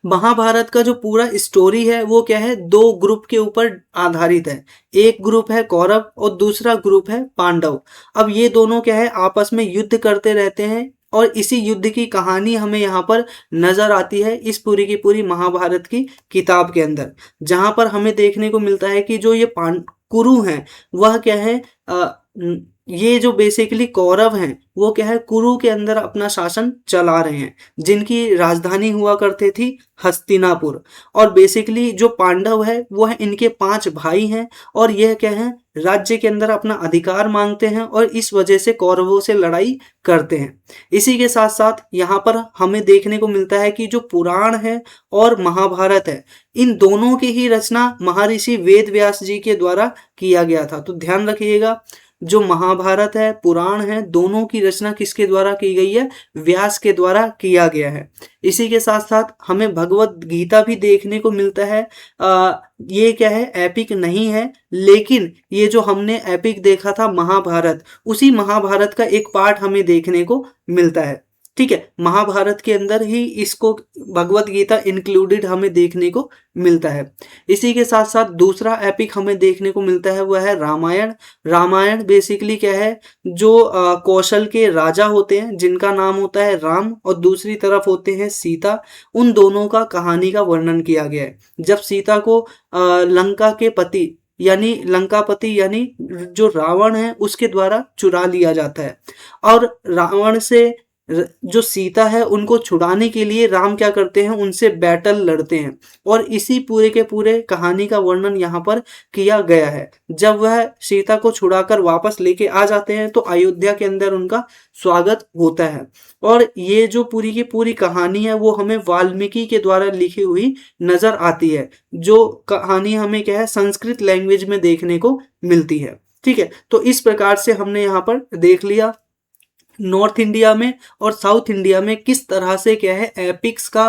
महाभारत का जो पूरा स्टोरी है वो क्या है, दो ग्रुप के ऊपर आधारित है। एक ग्रुप है कौरव और दूसरा ग्रुप है पांडव। अब ये दोनों क्या है आपस में युद्ध करते रहते हैं और इसी युद्ध की कहानी हमें यहाँ पर नजर आती है इस पूरी की पूरी महाभारत की किताब के अंदर, जहां पर हमें देखने को मिलता है कि जो ये कुरु हैं वह क्या है, ये जो बेसिकली कौरव हैं वो क्या है कुरु के अंदर अपना शासन चला रहे हैं, जिनकी राजधानी हुआ करती थी हस्तिनापुर। और बेसिकली जो पांडव है वो है इनके 5 भाई हैं और यह क्या है राज्य के अंदर अपना अधिकार मांगते हैं और इस वजह से कौरवों से लड़ाई करते हैं। इसी के साथ साथ यहाँ पर हमें देखने को मिलता है कि जो पुराण है और महाभारत है, इन दोनों की ही रचना महर्षि वेद व्यास जी के द्वारा किया गया था। तो ध्यान रखिएगा, जो महाभारत है, पुराण है, दोनों की रचना किसके द्वारा की गई है, व्यास के द्वारा किया गया है। इसी के साथ साथ हमें भगवत गीता भी देखने को मिलता है। ये क्या है एपिक नहीं है, लेकिन ये जो हमने एपिक देखा था महाभारत, उसी महाभारत का एक पार्ट हमें देखने को मिलता है। ठीक है, महाभारत के अंदर ही इसको भगवत गीता इंक्लूडेड हमें देखने को मिलता है। इसी के साथ साथ दूसरा एपिक हमें देखने को मिलता है वह है रामायण। रामायण बेसिकली क्या है, जो कौशल के राजा होते हैं जिनका नाम होता है राम और दूसरी तरफ होते हैं सीता, उन दोनों का कहानी का वर्णन किया गया है। जब सीता को लंका के पति यानी लंकापति यानी जो रावण है उसके द्वारा चुरा लिया जाता है और रावण से जो सीता है उनको छुड़ाने के लिए राम क्या करते हैं, उनसे बैटल लड़ते हैं और इसी पूरे के पूरे कहानी का वर्णन यहाँ पर किया गया है। जब वह सीता को छुड़ाकर वापस लेके आ जाते हैं तो अयोध्या के अंदर उनका स्वागत होता है। और ये जो पूरी की पूरी कहानी है वो हमें वाल्मीकि के द्वारा लिखी हुई नजर आती है, जो कहानी हमें क्या है संस्कृत लैंग्वेज में देखने को मिलती है। ठीक है, तो इस प्रकार से हमने यहाँ पर देख लिया नॉर्थ इंडिया में और साउथ इंडिया में किस तरह से क्या है एपिक्स का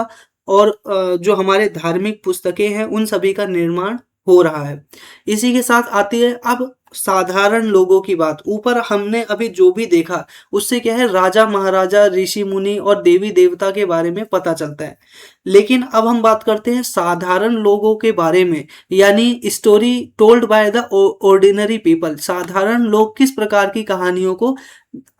और जो हमारे धार्मिक पुस्तकें हैं उन सभी का निर्माण हो रहा है। इसी के साथ आती है अब साधारण लोगों की बात। ऊपर हमने अभी जो भी देखा उससे क्या है राजा महाराजा ऋषि मुनि और देवी देवता के बारे में पता चलता है, लेकिन अब हम बात करते हैं साधारण लोगों के बारे में, यानी story told by the ordinary people. साधारण लोग किस प्रकार की कहानियों को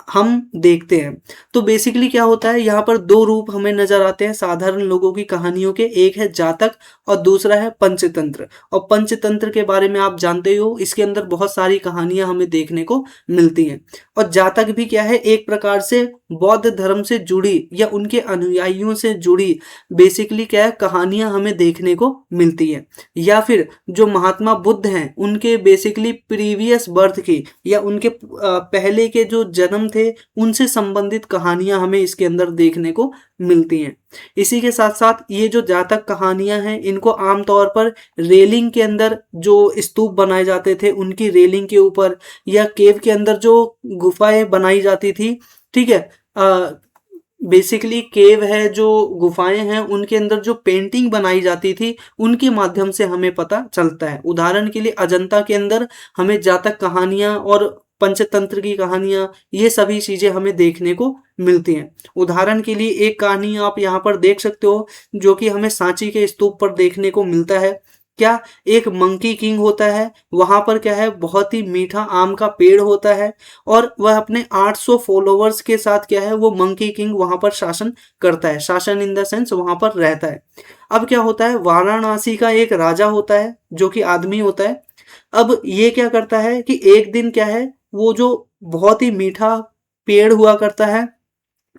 हम देखते हैं। तो बेसिकली क्या होता है, यहाँ पर दो रूप हमें नजर आते हैं साधारण लोगों की कहानियों के, एक है जातक और दूसरा है पंचतंत्र। और पंचतंत्र के बारे में आप जानते हो, इसके अंदर बहुत सारी कहानियां हमें देखने को मिलती हैं। और जातक भी क्या है, एक प्रकार से बौद्ध धर्म से जुड़ी या उनके अनुयायियों से जुड़ी बेसिकली क्या है कहानियां हमें देखने को मिलती है। या फिर जो महात्मा बुद्ध हैं उनके बेसिकली प्रीवियस बर्थ की या उनके पहले के जो जन्म थे उनसे संबंधित कहानियां हमें इसके अंदर देखने को मिलती हैं। इसी के साथ साथ ये जो जातक कहानियां हैं इनको आमतौर पर रेलिंग के अंदर जो स्तूप बनाए जाते थे उनकी रेलिंग के ऊपर या केव के अंदर जो गुफाएं बनाई जाती थी, ठीक है, बेसिकली केव है जो गुफाएं हैं उनके अंदर जो पेंटिंग बनाई जाती थी उनके माध्यम से हमें पता चलता है। उदाहरण के लिए अजंता के अंदर हमें जातक कहानियां और पंचतंत्र की कहानियां ये सभी चीजें हमें देखने को मिलती हैं। उदाहरण के लिए एक कहानी आप यहाँ पर देख सकते हो जो कि हमें सांची के स्तूप पर देखने को मिलता है। क्या एक मंकी किंग होता है, वहां पर क्या है बहुत ही मीठा आम का पेड़ होता है और वह अपने 800 फॉलोवर्स के साथ क्या है वो मंकी किंग वहां पर शासन करता है, शासन इन द सेंस वहां पर रहता है। अब क्या होता है, वाराणसी का एक राजा होता है जो कि आदमी होता है। अब ये क्या करता है कि एक दिन क्या है, वो जो बहुत ही मीठा पेड़ हुआ करता है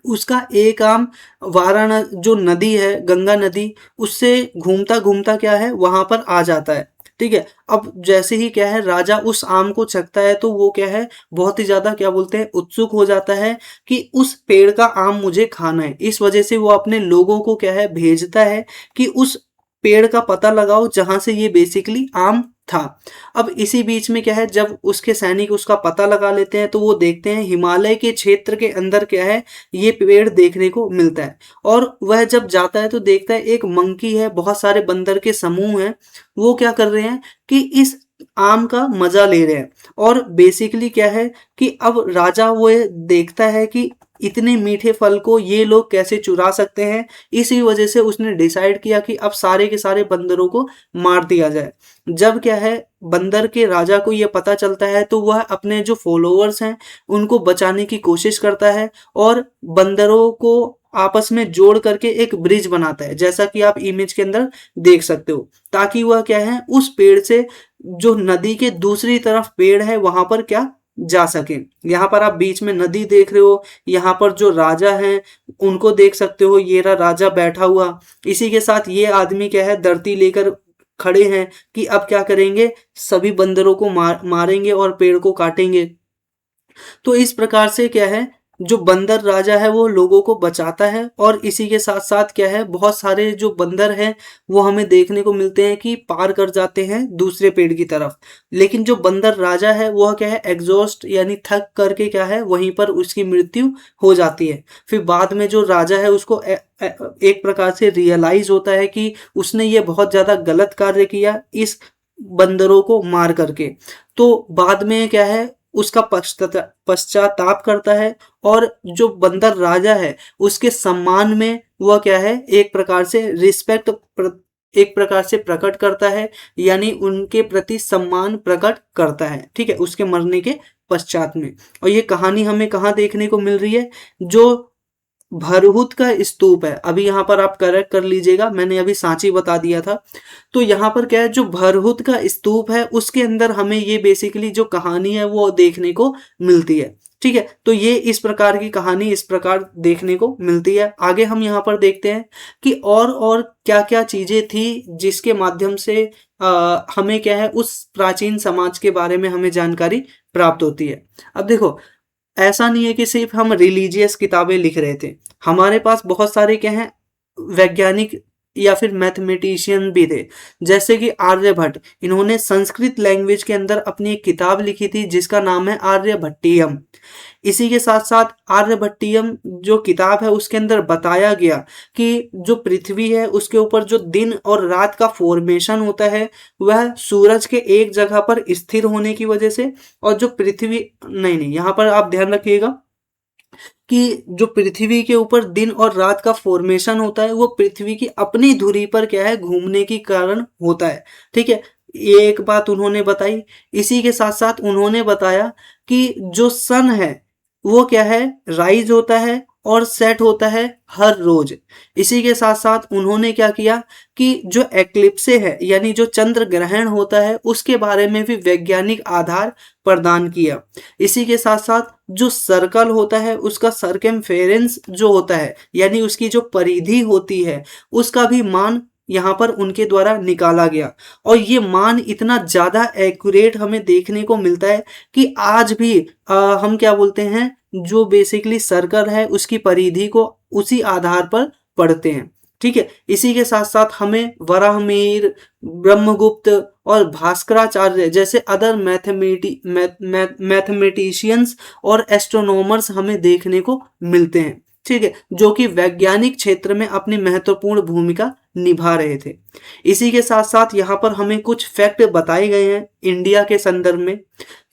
उसका एक आम वाराणसी जो नदी है गंगा नदी उससे घूमता घूमता क्या है वहां पर आ जाता है। ठीक है, अब जैसे ही क्या है राजा उस आम को चखता है तो वो क्या है बहुत ही ज्यादा क्या बोलते हैं उत्सुक हो जाता है कि उस पेड़ का आम मुझे खाना है। इस वजह से वो अपने लोगों को क्या है भेजता है कि उस पेड़ का पता लगाओ जहां से ये बेसिकली आम था। अब इसी बीच में क्या है जब उसके सैनिक उसका पता लगा लेते हैं तो वो देखते हैं हिमालय के क्षेत्र के अंदर क्या है ये पेड़ देखने को मिलता है। और वह जब जाता है तो देखता है एक मंकी है, बहुत सारे बंदर के समूह हैं, वो क्या कर रहे हैं कि इस आम का मजा ले रहे हैं। और बेसिकली क्या है कि अब राजा वो देखता है कि इतने मीठे फल को ये लोग कैसे चुरा सकते हैं। इसी वजह से उसने डिसाइड किया कि अब सारे के सारे बंदरों को मार दिया जाए। जब क्या है बंदर के राजा को ये पता चलता है तो वह अपने जो फॉलोअर्स हैं उनको बचाने की कोशिश करता है और बंदरों को आपस में जोड़ करके एक ब्रिज बनाता है, जैसा कि आप इमेज के अंदर देख सकते हो, ताकि वह क्या है उस पेड़ से जो नदी के दूसरी तरफ पेड़ है वहां पर क्या जा सके। यहाँ पर आप बीच में नदी देख रहे हो, यहाँ पर जो राजा हैं उनको देख सकते हो, ये रहा राजा बैठा हुआ। इसी के साथ ये आदमी क्या है धरती लेकर खड़े हैं कि अब क्या करेंगे, सभी बंदरों को मारेंगे और पेड़ को काटेंगे। तो इस प्रकार से क्या है जो बंदर राजा है वो लोगों को बचाता है और इसी के साथ साथ क्या है बहुत सारे जो बंदर हैं वो हमें देखने को मिलते हैं कि पार कर जाते हैं दूसरे पेड़ की तरफ। लेकिन जो बंदर राजा है वह क्या है एग्जॉस्ट यानी थक करके क्या है वहीं पर उसकी मृत्यु हो जाती है। फिर बाद में जो राजा है उसको एक प्रकार से रियलाइज होता है कि उसने ये बहुत ज्यादा गलत कार्य किया इस बंदरों को मार करके। तो बाद में क्या है उसका पश्चाताप करता है और जो बंदर राजा है उसके सम्मान में वह क्या है एक प्रकार से रिस्पेक्ट एक प्रकार से प्रकट करता है, यानी उनके प्रति सम्मान प्रकट करता है। ठीक है, उसके मरने के पश्चात में। और ये कहानी हमें कहाँ देखने को मिल रही है, जो भरहुत का स्तूप है। अभी यहाँ पर आप करेक्ट कर लीजिएगा, मैंने अभी सांची बता दिया था। तो यहाँ पर क्या है जो भरहुत का स्तूप है उसके अंदर हमें ये बेसिकली जो कहानी है वो देखने को मिलती है। ठीक है, तो ये इस प्रकार की कहानी इस प्रकार देखने को मिलती है। आगे हम यहाँ पर देखते हैं कि और क्या क्या चीजें थी जिसके माध्यम से हमें क्या है उस प्राचीन समाज के बारे में हमें जानकारी प्राप्त होती है। अब देखो ऐसा नहीं है कि सिर्फ हम रिलीजियस किताबें लिख रहे थे, हमारे पास बहुत सारे क्या हैं वैज्ञानिक या फिर मैथमेटिशियन भी थे, जैसे कि आर्यभट्ट। इन्होंने संस्कृत लैंग्वेज के अंदर अपनी एक किताब लिखी थी जिसका नाम है आर्यभट्टियम। इसी के साथ साथ आर्यभट्टियम जो किताब है उसके अंदर बताया गया कि जो पृथ्वी है उसके ऊपर जो दिन और रात का फॉर्मेशन होता है वह सूरज के एक जगह पर स्थिर होने की वजह से, और जो पृथ्वी नहीं यहाँ पर आप ध्यान रखिएगा कि जो पृथ्वी के ऊपर दिन और रात का फॉर्मेशन होता है वो पृथ्वी की अपनी धुरी पर क्या है घूमने के कारण होता है। ठीक है, ये एक बात उन्होंने बताई। इसी के साथ साथ उन्होंने बताया कि जो सन है वो क्या है राइज होता है और सेट होता है हर रोज। इसी के साथ साथ उन्होंने क्या किया कि जो एक्लिप्से है यानी जो चंद्र ग्रहण होता है उसके बारे में भी वैज्ञानिक आधार प्रदान किया। इसी के साथ साथ जो सर्कल होता है उसका सर्कमफेरेंस जो होता है यानी उसकी जो परिधि होती है उसका भी मान यहाँ पर उनके द्वारा निकाला गया। और ये मान इतना ज्यादा एक्यूरेट हमें देखने को मिलता है कि आज भी हम क्या बोलते हैं जो बेसिकली सर्कल है उसकी परिधि को उसी आधार पर पढ़ते हैं। ठीक है, इसी के साथ साथ हमें वराहमिहिर, ब्रह्मगुप्त और भास्कराचार्य जैसे अदर मैथमेटिशियंस और एस्ट्रोनॉमर्स हमें देखने को मिलते हैं। ठीक है, जो कि वैज्ञानिक क्षेत्र में अपनी महत्वपूर्ण भूमिका निभा रहे थे। इसी के साथ साथ यहाँ पर हमें कुछ फैक्ट बताए गए हैं इंडिया के संदर्भ में।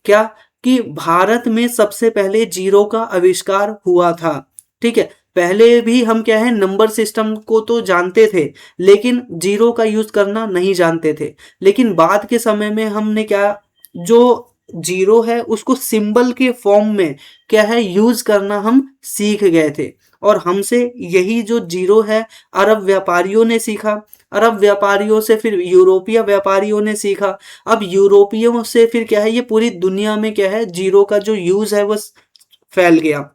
क्या कि भारत में सबसे पहले जीरो का आविष्कार हुआ था। ठीक है, पहले भी हम क्या है नंबर सिस्टम को तो जानते थे, लेकिन जीरो का यूज करना नहीं जानते थे। लेकिन बाद के समय में हमने क्या, जो जीरो है उसको सिंबल के फॉर्म में क्या है यूज करना हम सीख गए थे। और हमसे यही जो जीरो है अरब व्यापारियों ने सीखा, अरब व्यापारियों से फिर यूरोपीय व्यापारियों ने सीखा, अब यूरोपियों से फिर क्या है ये पूरी दुनिया में क्या है जीरो का जो यूज है वो फैल गया।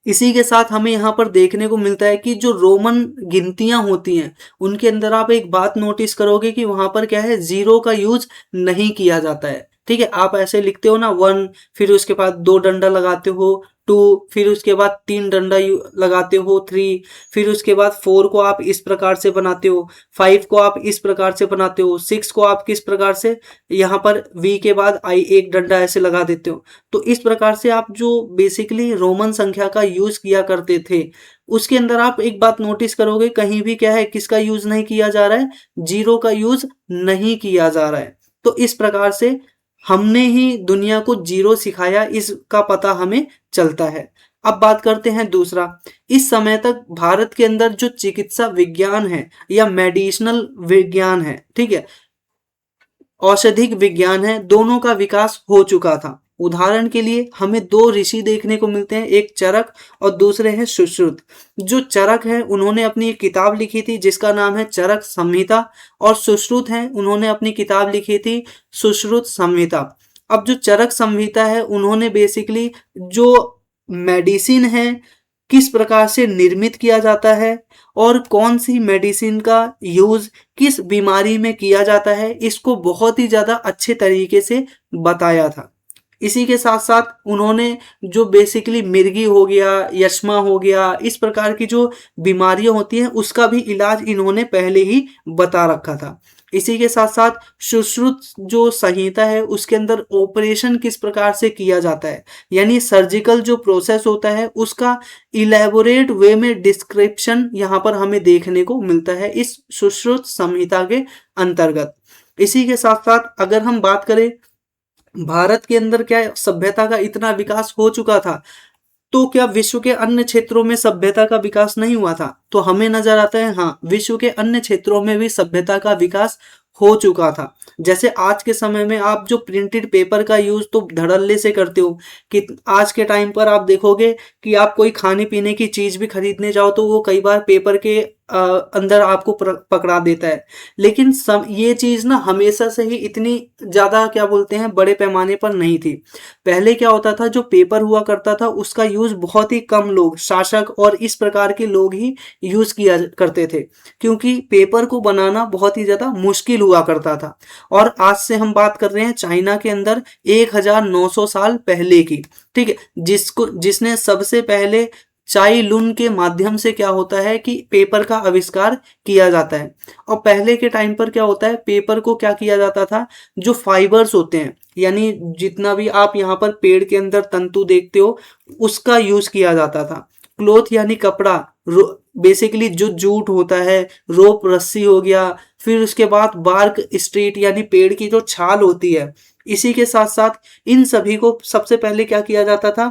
इसी के साथ हमें यहाँ पर देखने को मिलता है कि जो रोमन गिनतियां होती हैं उनके अंदर आप एक बात नोटिस करोगे कि वहां पर क्या है जीरो का यूज नहीं किया जाता है। ठीक है, आप ऐसे लिखते हो ना 1, फिर उसके बाद 2 डंडा लगाते हो 2, फिर उसके बाद 3 डंडा लगाते हो 3, फिर उसके बाद 4 को आप इस प्रकार से बनाते हो, 5 को आप इस प्रकार से बनाते हो, 6 को आप किस प्रकार से यहाँ पर वी के बाद आई एक डंडा ऐसे लगा देते हो। तो इस प्रकार से आप जो बेसिकली रोमन संख्या का यूज किया करते थे उसके अंदर आप एक बात नोटिस करोगे कहीं भी क्या है किसका यूज नहीं किया जा रहा है, जीरो का यूज नहीं किया जा रहा है। तो इस प्रकार से हमने ही दुनिया को जीरो सिखाया, इसका पता हमें चलता है। अब बात करते हैं दूसरा, इस समय तक भारत के अंदर जो चिकित्सा विज्ञान है या मेडिसिनल विज्ञान है, ठीक है, औषधिक विज्ञान है, दोनों का विकास हो चुका था। उदाहरण के लिए हमें 2 ऋषि देखने को मिलते हैं, एक चरक और दूसरे हैं सुश्रुत। जो चरक है उन्होंने अपनी एक किताब लिखी थी जिसका नाम है चरक संहिता, और सुश्रुत हैं उन्होंने अपनी किताब लिखी थी सुश्रुत संहिता। अब जो चरक संहिता है उन्होंने बेसिकली जो मेडिसिन है किस प्रकार से निर्मित किया जाता है और कौन सी मेडिसिन का यूज किस बीमारी में किया जाता है, इसको बहुत ही ज्यादा अच्छे तरीके से बताया था। इसी के साथ साथ उन्होंने जो बेसिकली मिर्गी हो गया, यक्ष्मा हो गया, इस प्रकार की जो बीमारियां होती हैं उसका भी इलाज इन्होंने पहले ही बता रखा था। इसी के साथ साथ सुश्रुत जो संहिता है उसके अंदर ऑपरेशन किस प्रकार से किया जाता है, यानी सर्जिकल जो प्रोसेस होता है उसका इलेबोरेट वे में डिस्क्रिप्शन यहाँ पर हमें देखने को मिलता है इस सुश्रुत संहिता के अंतर्गत। इसी के साथ साथ अगर हम बात करें भारत के अंदर क्या सभ्यता का इतना विकास हो चुका था, तो क्या विश्व के अन्य क्षेत्रों में सभ्यता का विकास नहीं हुआ था? तो हमें नजर आता है हाँ, विश्व के अन्य क्षेत्रों में भी सभ्यता का विकास हो चुका था। जैसे आज के समय में आप जो प्रिंटेड पेपर का यूज तो धड़ल्ले से करते हो कि आज के टाइम पर आप देखोगे कि आप कोई खाने पीने की चीज भी खरीदने जाओ तो वो कई बार पेपर के अंदर आपको पकड़ा देता है। लेकिन ये चीज ना हमेशा से ही इतनी ज्यादा क्या बोलते हैं बड़े पैमाने पर नहीं थी। पहले क्या होता था, जो पेपर हुआ करता था उसका यूज बहुत ही कम लोग, शासक और इस प्रकार के लोग ही यूज किया करते थे, क्योंकि पेपर को बनाना बहुत ही ज्यादा मुश्किल हुआ करता था। और आज से हम बात कर रहे हैं चाइना के अंदर 1900 साल पहले की, ठीक है, जिसने सबसे पहले चाई लुन के माध्यम से क्या होता है कि पेपर का आविष्कार किया जाता है। और पहले के टाइम पर क्या होता है, पेपर को क्या किया जाता था, जो फाइबर्स होते हैं यानी जितना भी आप यहाँ पर पेड़ के अंदर तंतु देखते हो उसका यूज किया जाता था। क्लोथ यानी कपड़ा, बेसिकली जो जूट होता है, रोप रस्सी हो गया, फिर उसके बाद बार्क स्ट्रीट यानी पेड़ की जो छाल होती है। इसी के साथ साथ इन सभी को सबसे पहले क्या किया जाता था,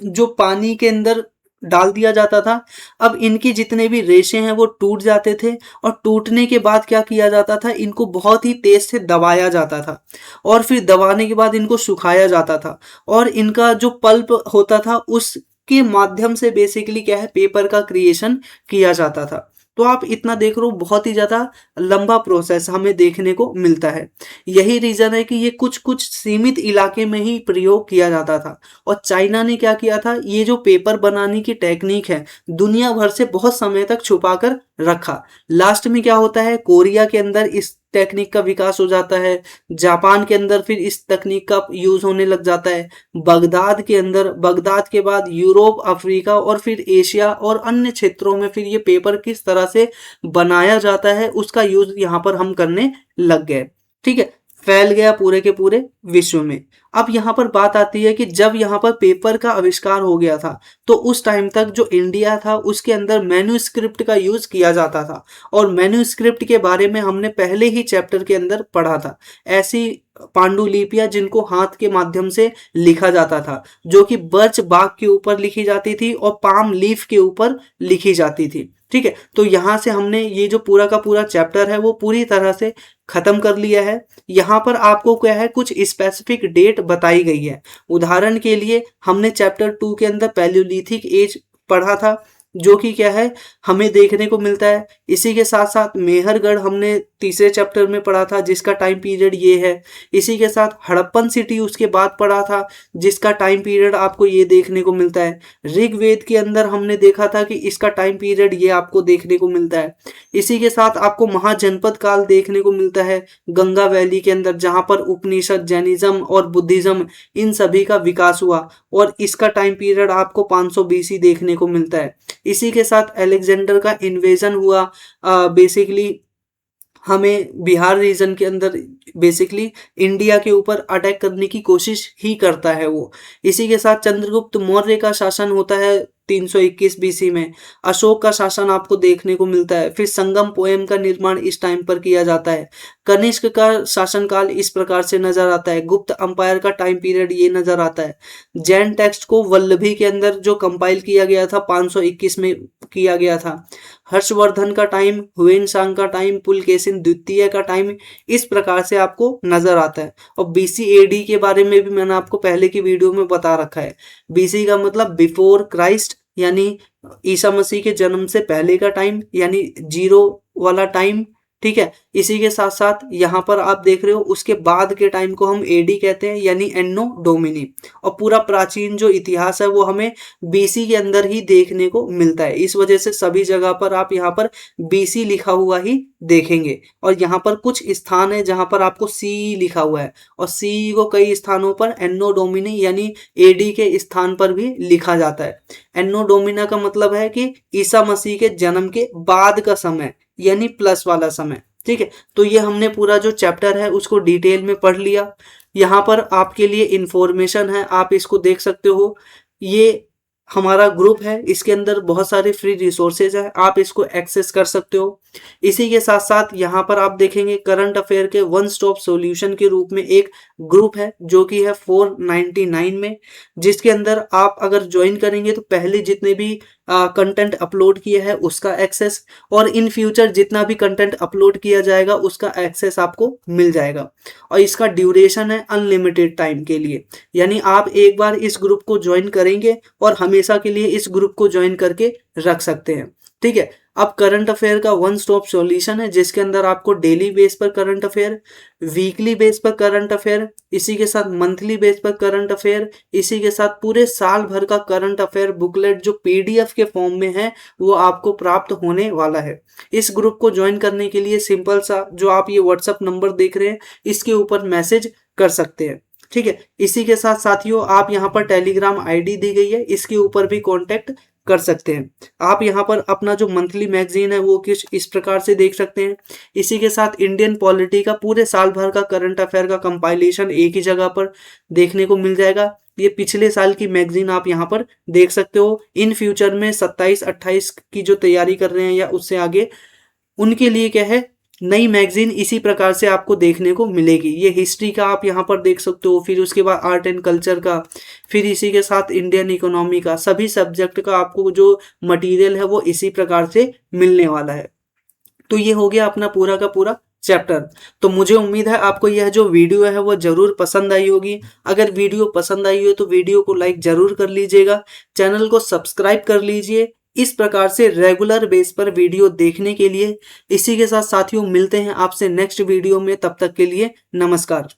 जो पानी के अंदर डाल दिया जाता था। अब इनके जितने भी रेशे हैं वो टूट जाते थे, और टूटने के बाद क्या किया जाता था, इनको बहुत ही तेज से दबाया जाता था, और फिर दबाने के बाद इनको सुखाया जाता था, और इनका जो पल्प होता था उसके माध्यम से बेसिकली क्या है पेपर का क्रिएशन किया जाता था। तो आप इतना देख रहे हो, बहुत ही ज्यादा लंबा प्रोसेस हमें देखने को मिलता है। यही रीजन है कि ये कुछ कुछ सीमित इलाके में ही प्रयोग किया जाता था। और चाइना ने क्या किया था, ये जो पेपर बनाने की टेक्निक है दुनिया भर से बहुत समय तक छुपा कर रखा। लास्ट में क्या होता है, कोरिया के अंदर इस टेक्निक का विकास हो जाता है, जापान के अंदर फिर इस तकनीक का यूज होने लग जाता है, बगदाद के अंदर, बगदाद के बाद यूरोप, अफ्रीका और फिर एशिया और अन्य क्षेत्रों में फिर ये पेपर किस तरह से बनाया जाता है उसका यूज यहाँ पर हम करने लग गए। ठीक है, फैल गया पूरे के पूरे विश्व में। अब यहाँ पर बात आती है कि जब यहाँ पर पेपर का आविष्कार हो गया था तो उस टाइम तक जो इंडिया था उसके अंदर मैन्युस्क्रिप्ट का यूज किया जाता था, और मैन्युस्क्रिप्ट के बारे में हमने पहले ही चैप्टर के अंदर पढ़ा था। ऐसी पांडुलिपियां जिनको हाथ के माध्यम से लिखा जाता था, जो कि बर्च बाग के ऊपर लिखी जाती थी और पाम लीफ के ऊपर लिखी जाती थी। ठीक है, तो यहाँ से हमने ये जो पूरा का पूरा चैप्टर है वो पूरी तरह से खत्म कर लिया है। यहाँ पर आपको क्या है, कुछ स्पेसिफिक डेट बताई गई है। उदाहरण के लिए हमने चैप्टर 2 के अंदर पैलियोलिथिक एज पढ़ा था, जो कि क्या है हमें देखने को मिलता है। इसी के साथ साथ मेहरगढ़ हमने तीसरे चैप्टर में पढ़ा था, जिसका टाइम पीरियड ये है। इसी के साथ हड़प्पन सिटी उसके बाद पढ़ा था, जिसका टाइम पीरियड आपको ये देखने को मिलता है। ऋग्वेद के अंदर हमने देखा था कि इसका टाइम पीरियड ये आपको देखने को मिलता है। इसी के साथ आपको महाजनपद काल देखने को मिलता है गंगा वैली के अंदर, जहां पर उपनिषद, जैनिज्म और बुद्धिज्म इन सभी का विकास हुआ, और इसका टाइम पीरियड आपको 500 बीसी देखने को मिलता है। इसी के साथ अलेक्जेंडर का इन्वेजन हुआ, बेसिकली हमें बिहार रीजन के अंदर बेसिकली इंडिया के ऊपर अटैक करने की कोशिश ही करता है वो। इसी के साथ चंद्रगुप्त मौर्य का शासन होता है 321 बीसी में। अशोक का शासन आपको देखने को मिलता है। फिर संगम पोएम का निर्माण इस टाइम पर किया जाता है। कनिष्क का शासनकाल इस प्रकार से नजर आता है। गुप्त अंपायर का टाइम पीरियड ये नजर आता है। जैन टेक्स्ट को वल्लभी के अंदर जो कंपाइल किया गया था 521 में किया गया था। हर्षवर्धन का टाइम, हुएन सांग का टाइम, पुलकेशिन द्वितीय का टाइम इस प्रकार से आपको नजर आता है। और बीसी एडी के बारे में भी मैंने आपको पहले की वीडियो में बता रखा है। बीसी का मतलब बिफोर क्राइस्ट, यानी ईसा मसीह के जन्म से पहले का टाइम, यानी जीरो वाला टाइम। ठीक है, इसी के साथ साथ यहाँ पर आप देख रहे हो उसके बाद के टाइम को हम एडी कहते हैं, यानी एन्नो डोमिनी। और पूरा प्राचीन जो इतिहास है वो हमें बीसी के अंदर ही देखने को मिलता है। इस वजह से सभी जगह पर आप यहाँ पर बीसी लिखा हुआ ही देखेंगे। और यहाँ पर कुछ स्थान है जहाँ पर आपको सी लिखा हुआ है, और सी को कई स्थानों पर एन्नो डोमिनी यानी एडी के स्थान पर भी लिखा जाता है। एन्नो डोमिना का मतलब है कि ईसा मसीह के जन्म के बाद का समय, यानी प्लस वाला समय। ठीक है, तो ये हमने पूरा जो चैप्टर है उसको डिटेल में पढ़ लिया। यहाँ पर आपके लिए इंफॉर्मेशन है, आप इसको देख सकते हो। ये हमारा ग्रुप है, इसके अंदर बहुत सारे फ्री रिसोर्सेज है, आप इसको एक्सेस कर सकते हो। इसी के साथ साथ यहाँ पर आप देखेंगे करंट अफेयर के वन स्टॉप सॉल्यूशन के रूप में एक ग्रुप है जो कि है 499 में, जिसके अंदर आप अगर ज्वाइन करेंगे तो पहले जितने भी कंटेंट अपलोड किया है उसका एक्सेस, और इन फ्यूचर जितना भी कंटेंट अपलोड किया जाएगा उसका एक्सेस आपको मिल जाएगा। और इसका ड्यूरेशन है अनलिमिटेड टाइम के लिए, यानी आप एक बार इस ग्रुप को ज्वाइन करेंगे और हमेशा के लिए इस ग्रुप को ज्वाइन करके रख सकते हैं। ठीक है, अब करंट अफेयर का वन स्टॉप सॉल्यूशन है जिसके अंदर आपको डेली बेस पर करंट अफेयर, वीकली बेस पर करंट अफेयर, इसी के साथ मंथली बेस पर करंट अफेयर, इसी के साथ पूरे साल भर का करंट अफेयर बुकलेट जो पीडीएफ के फॉर्म में है वो आपको प्राप्त होने वाला है। इस ग्रुप को ज्वाइन करने के लिए सिंपल सा जो आप ये व्हाट्सएप नंबर देख रहे हैं इसके ऊपर मैसेज कर सकते हैं। ठीक है, इसी के साथ साथियों आप यहाँ पर टेलीग्राम आईडी दी गई है, इसके ऊपर भी कांटेक्ट कर सकते हैं। आप यहाँ पर अपना जो मंथली मैगजीन है वो किस इस प्रकार से देख सकते हैं। इसी के साथ इंडियन पॉलिटी का पूरे साल भर का करंट अफेयर का कंपाइलेशन एक ही जगह पर देखने को मिल जाएगा। ये पिछले साल की मैगजीन आप यहाँ पर देख सकते हो। इन फ्यूचर में 27-28 की जो तैयारी कर रहे हैं या उससे आगे, उनके लिए क्या है नई मैगजीन इसी प्रकार से आपको देखने को मिलेगी। ये हिस्ट्री का आप यहाँ पर देख सकते हो, फिर उसके बाद आर्ट एंड कल्चर का, फिर इसी के साथ इंडियन इकोनॉमी का, सभी सब्जेक्ट का आपको जो मटेरियल है वो इसी प्रकार से मिलने वाला है। तो ये हो गया अपना पूरा का पूरा चैप्टर। तो मुझे उम्मीद है आपको यह जो वीडियो है वो जरूर पसंद आई होगी। अगर वीडियो पसंद आई हो तो वीडियो को लाइक जरूर कर लीजिएगा, चैनल को सब्सक्राइब कर लीजिए इस प्रकार से रेगुलर बेस पर वीडियो देखने के लिए। इसी के साथ साथियों मिलते हैं आपसे नेक्स्ट वीडियो में, तब तक के लिए नमस्कार।